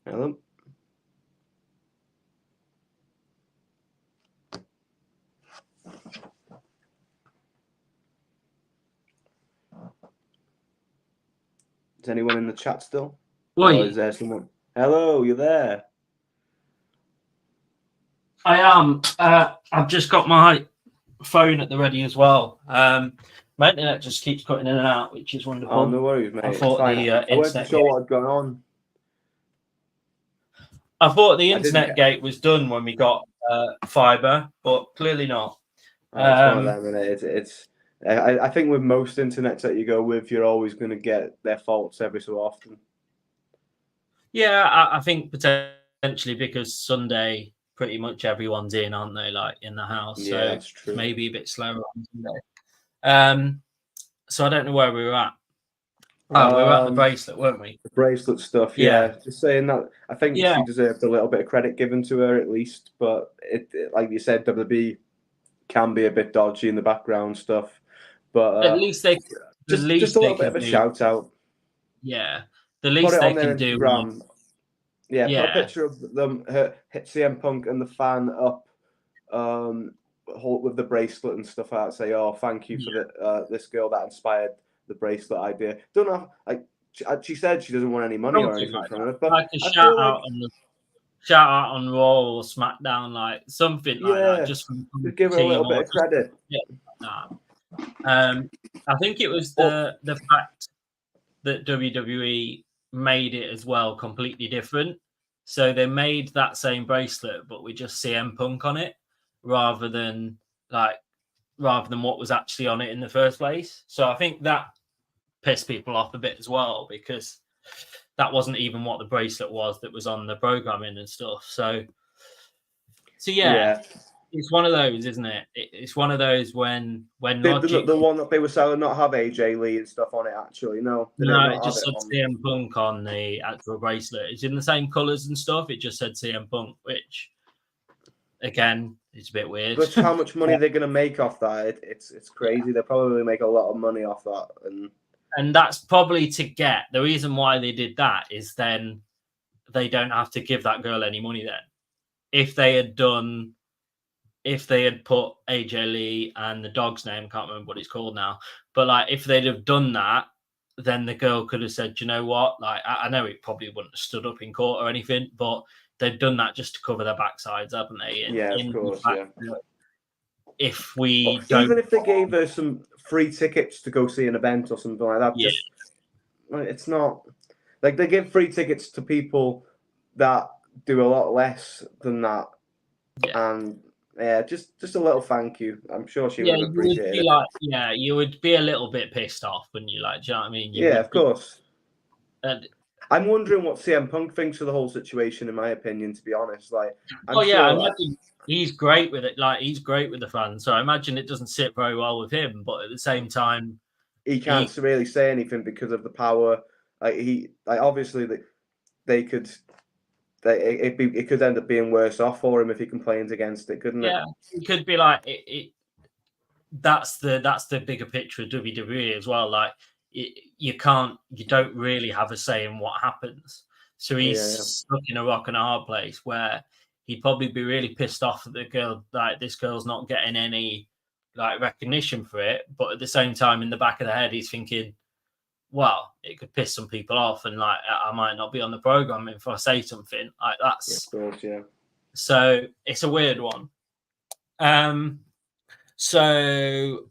Hello. Is anyone in the chat still? Or is there someone? Hello, you're there. I am. I've just got my phone at the ready as well. My internet just keeps cutting in and out, which is wonderful. Oh, no worries, mate. I thought I wasn't sure what had gone on. I thought the internet gate was done when we got fiber, but clearly not. It's one of them, and I think with most internets that you go with, you're always going to get their faults every so often. Yeah, I think potentially because Sunday, pretty much everyone's in, aren't they? Like in the house, yeah, so that's true. Maybe a bit slower on Sunday. So I don't know where we were at. Oh, we were at the bracelet, weren't we? The bracelet stuff, yeah. Just saying that, I think she deserved a little bit of credit given to her at least. But it like you said, WWE can be a bit dodgy in the background stuff. But at least they just a little bit of a shout out. Yeah, the least they can do. Yeah, put a picture of them, hit CM Punk and the fan up, with the bracelet and stuff out. Say, oh, thank you for this girl that inspired the bracelet idea. Don't know, like she said, she doesn't want any money or anything from it, but like a shout out on Raw or SmackDown, like something like that, just to give her a little bit of credit. I think it was the fact that WWE made it as well completely different. So they made that same bracelet, but with just CM Punk on it, rather than what was actually on it in the first place. So I think that pissed people off a bit as well, because that wasn't even what the bracelet was that was on the programming and stuff. So yeah. It's one of those, isn't it? It's one of those when Logic... the one that they were selling not have AJ Lee and stuff on it, actually. No, it just said CM Punk on the actual bracelet. It's in the same colours and stuff. It just said CM Punk, which, again, it's a bit weird. But how much money they're going to make off that? It's crazy. Yeah. They'll probably make a lot of money off that. And that's probably to get... The reason why they did that is then they don't have to give that girl any money then. If they had done... if they had put AJ Lee and the dog's name, can't remember what it's called now, but like if they'd have done that, then the girl could have said, you know what, like I know it probably wouldn't have stood up in court or anything, but they've done that just to cover their backsides, haven't they? Of course, yeah. If we don't, even if they gave her some free tickets to go see an event or something like that, just it's not like they give free tickets to people that do a lot less than that, and just a little thank you. I'm sure she would have appreciated it. Like, you would be a little bit pissed off, wouldn't you? Like, do you know what I mean? Of course. I'm wondering what CM Punk thinks of the whole situation. In my opinion, to be honest, like, I imagine he's great with it. Like, he's great with the fans, so I imagine it doesn't sit very well with him. But at the same time, he can't really say anything because of the power. Obviously they could. It could end up being worse off for him if he complains against it, couldn't it? Yeah, it could be like that's the bigger picture of WWE as well. Like you don't really have a say in what happens. So he's stuck in a rock and a hard place where he'd probably be really pissed off at the girl, like this girl's not getting any like recognition for it. But at the same time, in the back of the head, he's thinking, well, it could piss some people off, and like I might not be on the program if I say something like that's. Of course, yeah. So it's a weird one. So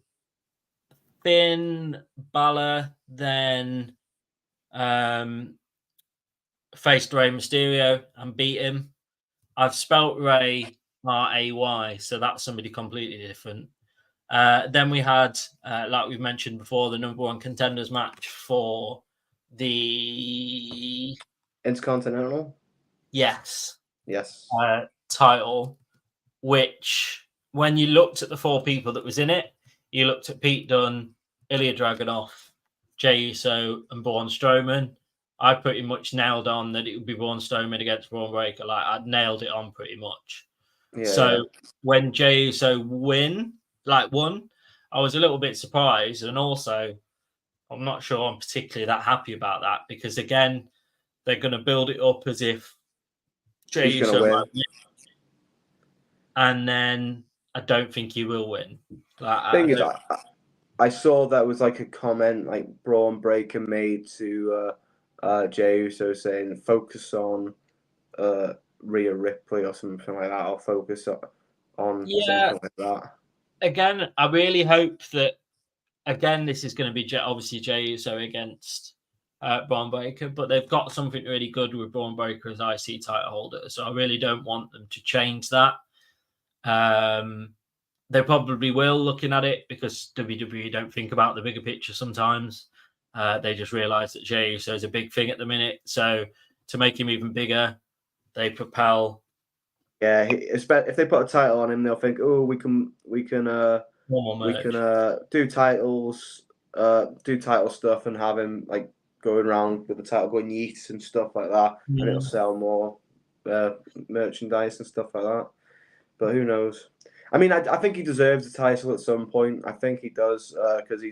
Finn Balor then faced Rey Mysterio and beat him. I've spelt Ray R-A-Y, so that's somebody completely different. Then we had, like we've mentioned before, the number one contenders match for the Intercontinental. Yes. Title, which when you looked at the four people that was in it, you looked at Pete Dunne, Ilya Dragunov, Jey Uso, and Braun Strowman. I pretty much nailed on that it would be Braun Strowman against Braun Breaker. Like I'd nailed it on pretty much. When Jey Uso won, I was a little bit surprised, and also I'm not sure I'm particularly that happy about that because again, they're going to build it up as if Jey Uso might win, and then I don't think he will win. I saw that was like a comment like Braun Breaker made to Jey Uso saying focus on Rhea Ripley or something like that, or focus on something like that. Again, I really hope that this is going to be obviously Jey Uso against Braun Breaker, but they've got something really good with Braun Breaker as IC title holder, so I really don't want them to change that. They probably will, looking at it, because WWE don't think about the bigger picture sometimes. They just realise that Jey Uso is a big thing at the minute, so to make him even bigger, they propel. Yeah, if they put a title on him, they'll think, oh, we can do titles, do title stuff, and have him like going around with the title going yeet and stuff like that, and it'll sell more merchandise and stuff like that. But who knows? I mean, I think he deserves a title at some point. I think he does because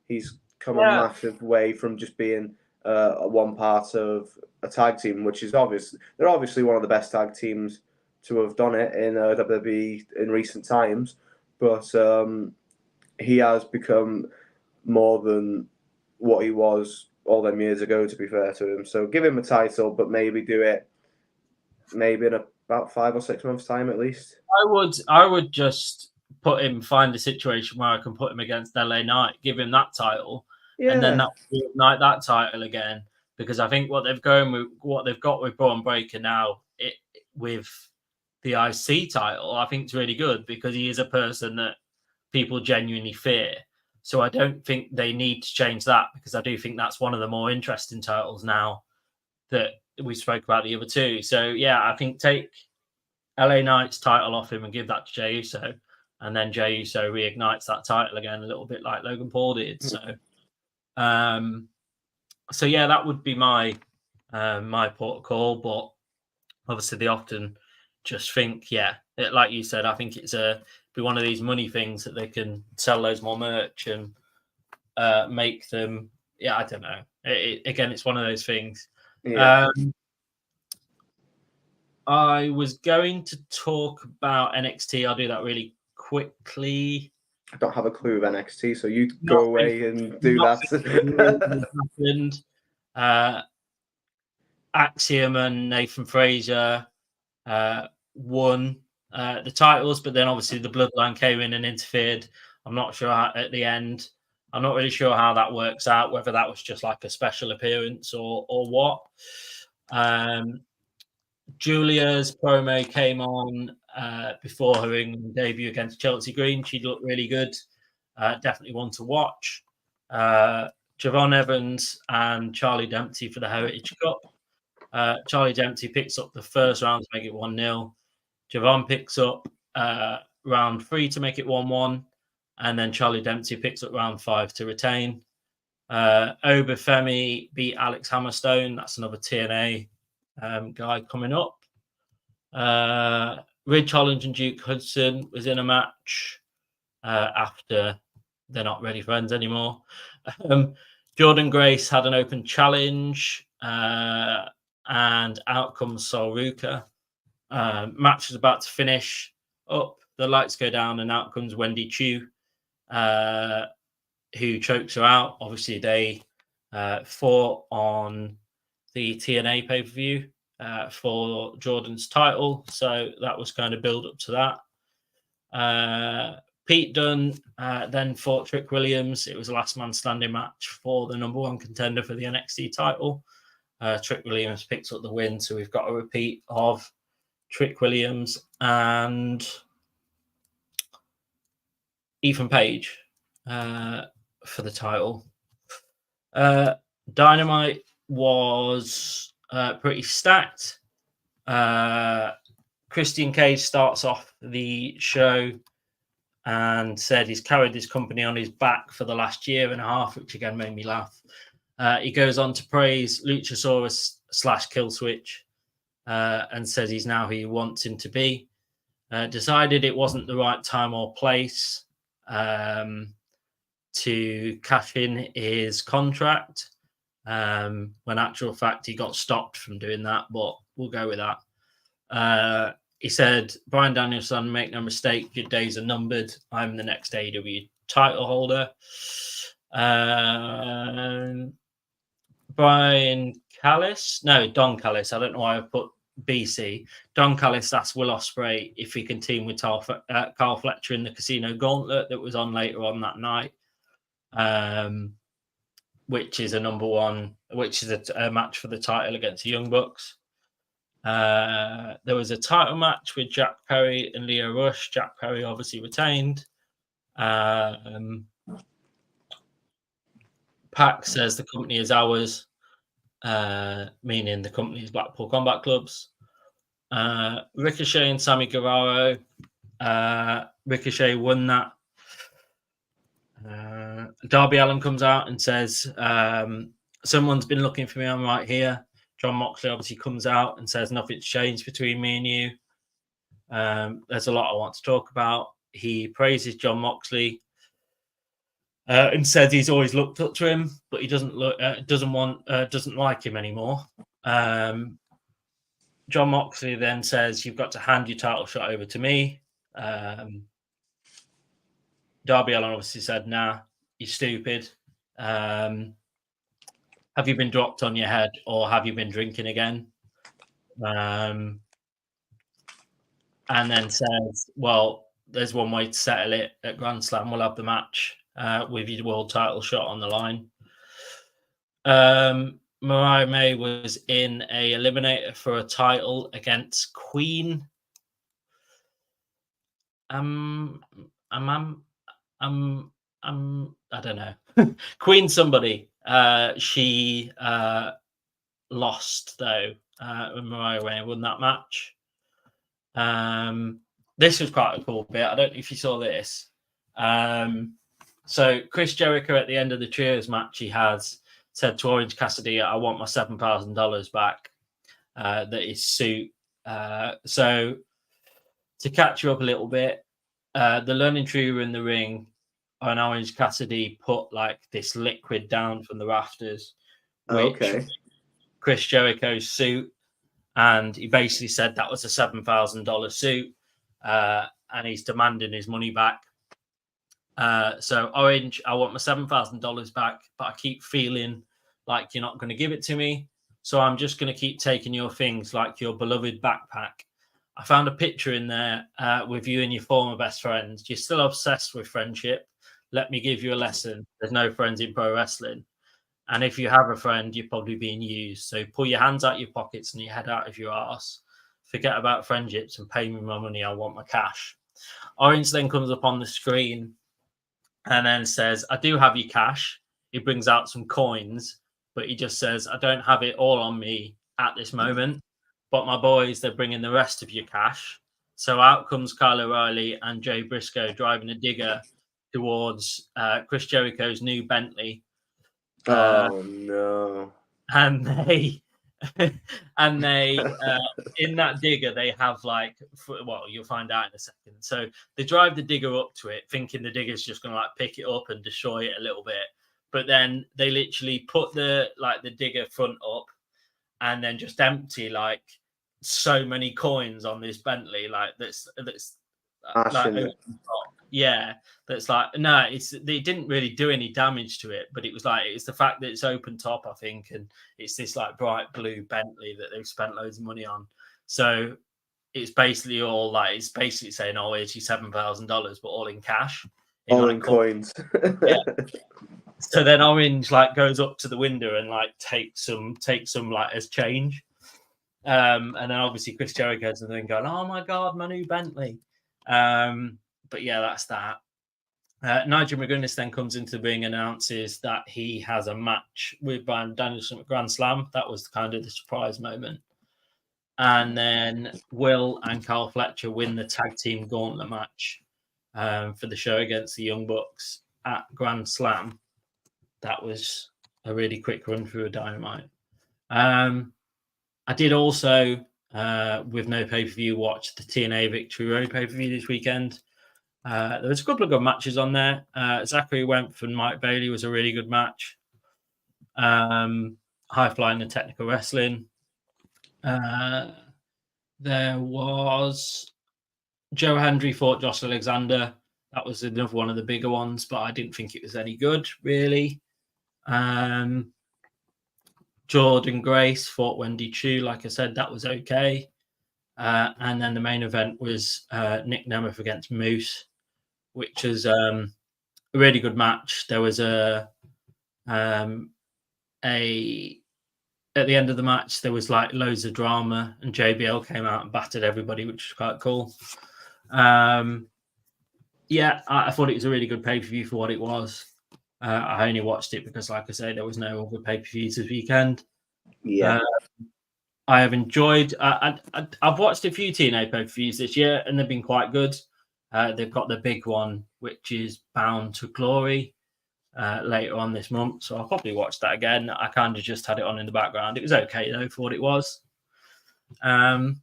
he's come a massive way from just being one part of a tag team, which is obvious. They're obviously one of the best tag teams to have done it in WWE in recent times, but he has become more than what he was all them years ago, to be fair to him. So give him a title, but maybe do it maybe in about 5 or 6 months' time at least. I would just find a situation where I can put him against LA Knight, give him that title, and then reignite that title again. Because I think what they've got with Braun Breaker now, with the IC title, I think it's really good because he is a person that people genuinely fear. So I don't think they need to change that because I do think that's one of the more interesting titles now that we spoke about the other two. So yeah, I think take LA Knight's title off him and give that to Jey Uso, and then Jey Uso reignites that title again, a little bit like Logan Paul did. So yeah, that would be my port of call. But obviously, they often just think, like you said, I think it's be one of these money things that they can sell loads more merch and make them. Yeah, I don't know. Again, it's one of those things. I was going to talk about NXT. I'll do that really quickly. I don't have a clue of NXT, so you go away and do that. Happened. Axiom and Nathan Fraser won the titles, but then obviously the Bloodline came in and interfered. I'm not sure at the end. I'm not really sure how that works out, whether that was just like a special appearance or what. Julia's promo came on before her England debut against Chelsea Green. She looked really good. Definitely one to watch. Javon Evans and Charlie Dempsey for the Heritage Cup. Charlie Dempsey picks up the first round to make it 1-0. Javon picks up round 3 to make it 1-1. And then Charlie Dempsey picks up round 5 to retain. Obafemi beat Alex Hammerstone. That's another TNA guy coming up. Ridge Holland and Duke Hudson was in a match after they're not really friends anymore. Jordan Grace had an open challenge and out comes Sol Ruka. Match is about to finish up. The lights go down and out comes Wendy Chu, who chokes her out. Obviously, they fought on the TNA pay-per-view for Jordan's title. So that was kind of build up to that. Pete Dunne then fought Trick Williams. It was a last man standing match for the number 1 contender for the NXT title. Trick Williams picks up the win. So we've got a repeat of Trick Williams and Ethan Page for the title. Dynamite was pretty stacked. Christian Cage starts off the show and said he's carried this company on his back for the last year and a half, which again made me laugh. He goes on to praise Luchasaurus / Killswitch and says he's now who he wants him to be. Decided it wasn't the right time or place to cash in his contract. When actual fact he got stopped from doing that, but we'll go with that. He said, Bryan Danielson, make no mistake, your days are numbered. I'm the next AEW title holder. Don Callis. I don't know why I put BC. Don Callis asked Will Ospreay if he can team with Carl Fletcher in the Casino Gauntlet that was on later on that night. Which is a number 1, which is a match for the title against the Young Bucks. There was a title match with Jack Perry and Leo Rush. Jack Perry obviously retained. Pac says the company is ours, meaning the company is Blackpool Combat Clubs. Ricochet and Sammy Guevara. Ricochet won that. Darby Allin comes out and says, someone's been looking for me, I'm right here. John Moxley obviously comes out and says nothing's changed between me and you. There's a lot I want to talk about. He praises John Moxley and says he's always looked up to him, but he doesn't like him anymore. John Moxley then says, you've got to hand your title shot over to me. Darby Allin obviously said, nah, you're stupid. Have you been dropped on your head or have you been drinking again? And then says, well, there's one way to settle it at Grand Slam. We'll have the match with your world title shot on the line. Mariah May was in a eliminator for a title against Queen. I don't know. Queen somebody. She lost though when Mariah May won that match. This was quite a cool bit. I don't know if you saw this. So Chris Jericho at the end of the trios match, he has said to Orange Cassidy, I want my $7,000 back. That is suit. So to catch you up a little bit, the Learning Tree were in the ring and Orange Cassidy put like this liquid down from the rafters, which Chris Jericho's suit. and he basically said that was a $7,000 suit, and he's demanding his money back. So Orange, I want my $7,000 back, but I keep feeling like you're not going to give it to me. So I'm just going to keep taking your things, like your beloved backpack. I found a picture in there with you and your former best friends. You're still obsessed with friendship. Let me give you a lesson. There's no friends in pro wrestling. And if you have a friend, you're probably being used. So pull your hands out your pockets and your head out of your arse. Forget about friendships and pay me my money. I want my cash. Orange then comes up on the screen and then says, I do have your cash. He brings out some coins, but he just says, I don't have it all on me at this moment. But my boys, they're bringing the rest of your cash. So out comes Kyle O'Reilly and Jay Briscoe driving a digger towards Chris Jericho's new Bentley. Oh no! And they in that digger they have like, well, you'll find out in a second. So they drive the digger up to it thinking the digger's just going to like pick it up and destroy it a little bit, but then they literally put the digger front up and then just empty like so many coins on this Bentley, like that's like open top. Yeah, that's like, no, they didn't really do any damage to it, but it was the fact that it's open top, I think, and it's this like bright blue Bentley that they've spent loads of money on. So it's basically all like, it's basically saying, oh, here's your $7,000, but all in cash, all in coins. Yeah. So then Orange like goes up to the window and like takes some like as change. And then obviously Chris Jericho's and then going, oh my God, my new Bentley. But yeah, that's that. Nigel McGuiness then comes into the ring and announces that he has a match with Bryan Danielson at Grand Slam. That was kind of the surprise moment. And then Will and Carl Fletcher win the tag team gauntlet match for the show against the Young Bucks at Grand Slam. That was a really quick run through of Dynamite. I did also, with no pay-per-view, watch the TNA Victory Road pay-per-view this weekend. There was a couple of good matches on there. Zachary Wentz and Mike Bailey was a really good match. High Flying and Technical Wrestling. There was Joe Hendry fought Josh Alexander. That was another one of the bigger ones, but I didn't think it was any good, really. Jordan Grace fought Wendy Chu. Like I said, that was okay. And then the main event was Nick Nemeth against Moose, which was a really good match. There was at the end of the match, there was like loads of drama, and JBL came out and battered everybody, which was quite cool. Yeah, I thought it was a really good pay-per-view for what it was. I only watched it because, like I say, there was no other pay-per-views this weekend. Yeah. I have enjoyed. I've watched a few TNA pay-per-views this year, and they've been quite good. They've got the big one, which is Bound to Glory, later on this month. So I'll probably watch that again. I kind of just had it on in the background. It was okay though for what it was. And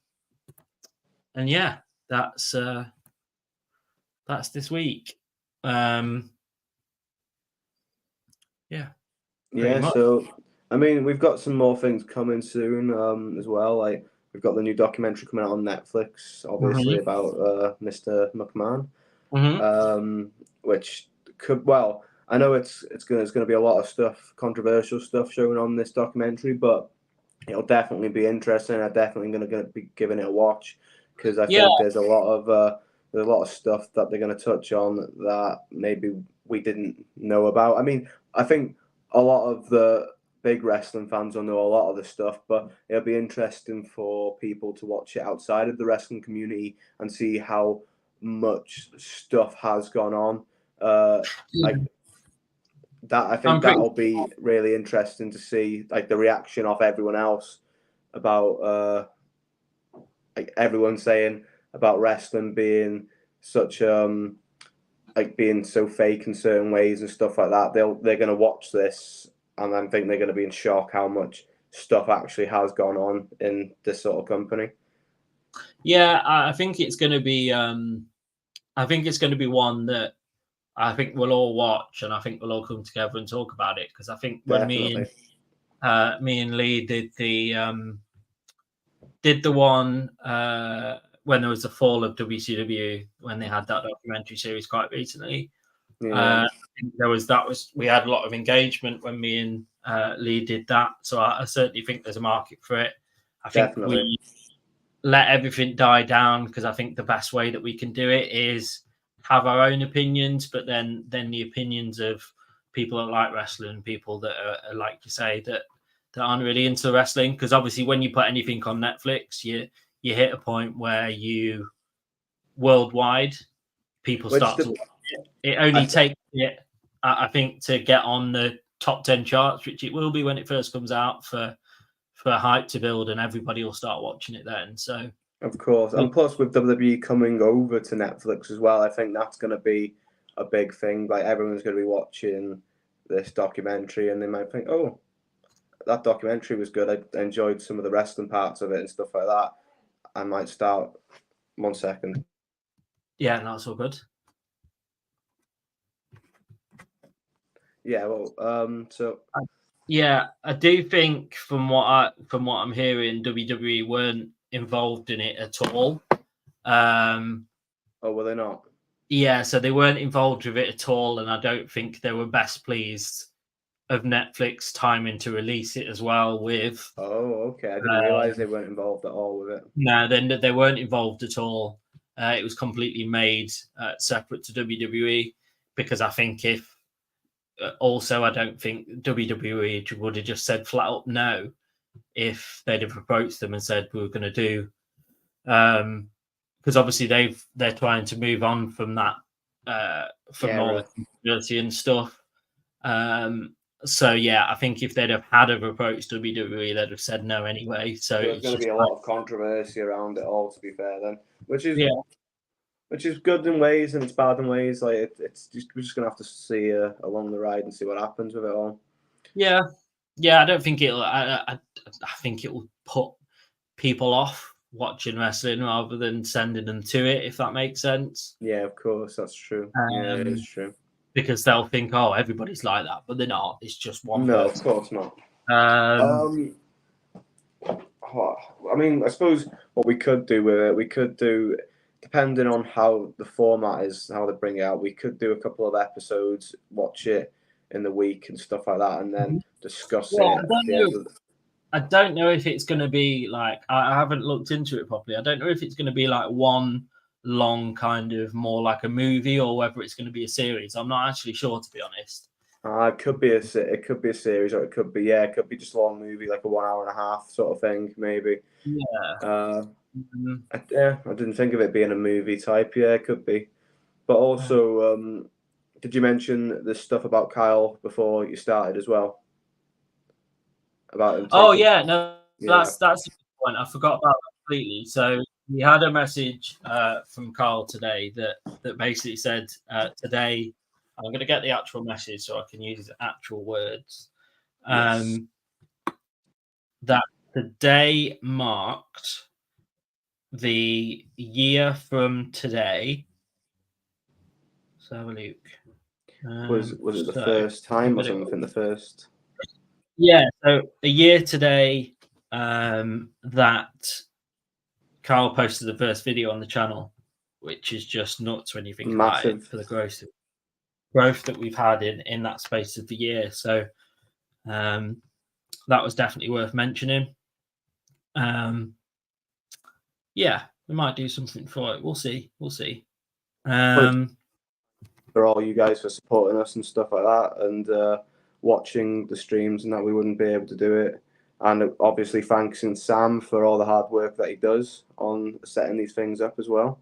yeah, that's this week. Yeah. So I mean, we've got some more things coming soon as well. Like we've got the new documentary coming out on Netflix, obviously about Mr. McMahon, which could, well, I know it's going to be a lot of stuff, controversial stuff shown on this documentary, but it'll definitely be interesting. I'm definitely going to be giving it a watch because I think there's a lot of stuff that they're going to touch on that maybe we didn't know about. I mean, I think a lot of the big wrestling fans will know a lot of the stuff, but it'll be interesting for people to watch it outside of the wrestling community and see how much stuff has gone on. Like that, I think that'll be really interesting to see, like the reaction of everyone else about like everyone saying about wrestling being such like being so fake in certain ways and stuff like that. They're going to watch this and I think they're going to be in shock how much stuff actually has gone on in this sort of company. Yeah, I think it's going to be. I think it's going to be one that I think we'll all watch, and I think we'll all come together and talk about it because I think when me and Lee did the did the one when there was the fall of WCW, when they had that documentary series quite recently. Yeah. We had a lot of engagement when me and Lee did that. So I certainly think there's a market for it. I think we let everything die down, because I think the best way that we can do it is have our own opinions, but then the opinions of people that like wrestling, people that are like you say, that aren't really into wrestling. Because obviously when you put anything on Netflix, you hit a point where you worldwide people start to watch it. It only takes it, I think, to get on the top 10 charts, which it will be when it first comes out, for hype to build, and everybody will start watching it then. So of course, and plus with WWE coming over to Netflix as well, I think that's going to be a big thing. Like, everyone's going to be watching this documentary, and they might think, "Oh, that documentary was good. I enjoyed some of the wrestling parts of it and stuff like that. I might start." 1 second. Yeah, that's all good. Yeah, well, yeah, I do think from what I'm hearing, WWE weren't involved in it at all. Oh, were they not? Yeah, so they weren't involved with it at all, and I don't think they were best pleased of Netflix timing to release it as well. With Oh, okay, I didn't realize they weren't involved at all with it. No, then they weren't involved at all. It was completely made separate to WWE, because I think if also I don't think WWE would have just said flat up no if they'd have approached them and said we were going to do, because obviously they're trying to move on from that from all the conspiracy and stuff. So yeah, I think if they'd have approached WWE, they'd have said no anyway. So there's going to be a lot of controversy around it all, to be fair, then, which is good in ways and it's bad in ways. Like, we're just going to have to see along the ride and see what happens with it all. Yeah, I don't think it'll. I think it will put people off watching wrestling rather than sending them to it, if that makes sense. Yeah, of course, that's true. Yeah, it is true. Because they'll think, oh, everybody's like that, but they're not. It's just one. No, person. Of course not. I mean, I suppose what we could do with it, depending on how the format is, how they bring it out, we could do a couple of episodes, watch it in the week and stuff like that, and then discuss it at the end of the... I don't know if it's going to be like, I haven't looked into it properly. I don't know if it's going to be like one long kind of more like a movie, or whether it's going to be a series. I'm not actually sure, to be honest. It could be a series, or it could be just a long movie, like a 1 hour and a half sort of thing, maybe. Yeah. I didn't think of it being a movie type. Yeah, it could be. But also, did you mention the stuff about Kyle before you started as well? About him that's a good point. I forgot about that completely. So we had a message from Carl today that basically said today, I'm going to get the actual message so I can use the actual words. That today marked the year from today. So have a look. Was it the first time or something? The first? Yeah, so a year today that Carl posted the first video on the channel, which is just nuts when you think about it, for the growth that we've had in that space of the year. So that was definitely worth mentioning. Yeah, we might do something for it. We'll see. For all you guys for supporting us and stuff like that, and watching the streams and that, we wouldn't be able to do it. And obviously thanking Sam for all the hard work that he does on setting these things up as well.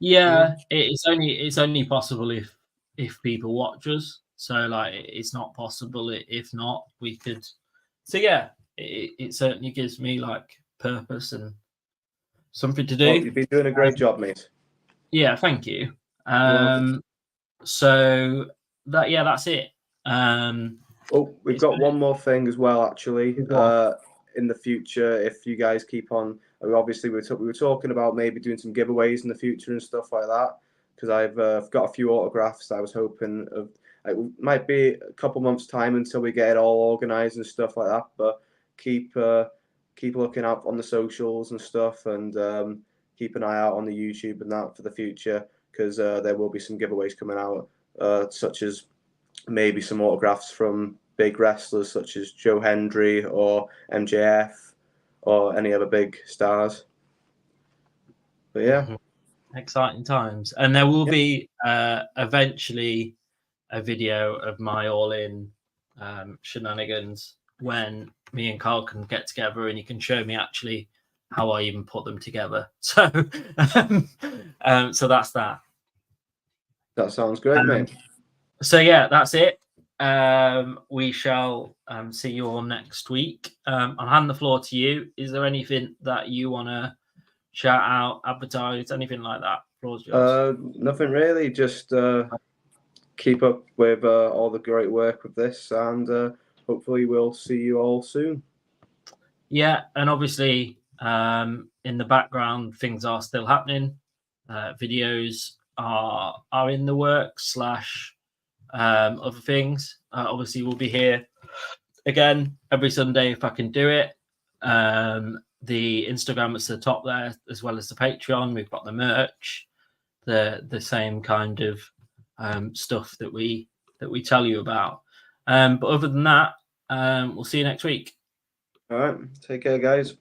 Yeah, it's only possible if people watch us. So like, it's not possible if not. We could. So yeah, it certainly gives me like purpose and something to do. Well, you've been doing a great job, mate. Yeah, thank you. So that's it. We've got one more thing as well, actually. In the future, if you guys keep on, obviously we were talking about maybe doing some giveaways in the future and stuff like that, because I've got a few autographs I was hoping of. It might be a couple months time until we get it all organized and stuff like that, but keep keep looking out on the socials and stuff, and keep an eye out on the YouTube and that for the future, because there will be some giveaways coming out, such as maybe some autographs from big wrestlers such as Joe Hendry or MJF or any other big stars. But yeah. Exciting times. And there will be eventually a video of my all-in shenanigans when me and Carl can get together and you can show me actually how I even put them together. So so that's that. That sounds great, mate. So yeah, that's it. We shall see you all next week. I'll hand the floor to you. Is there anything that you want to shout out, advertise, anything like that? Floor's yours. Nothing really. Just keep up with all the great work with this, and hopefully we'll see you all soon. Yeah, and obviously in the background things are still happening. Videos are in the works / other things. Obviously we'll be here again every Sunday if I can do it. The Instagram is the top there, as well as the Patreon. We've got the merch, the same kind of stuff that we tell you about. But other than that, we'll see you next week. All right, take care, guys.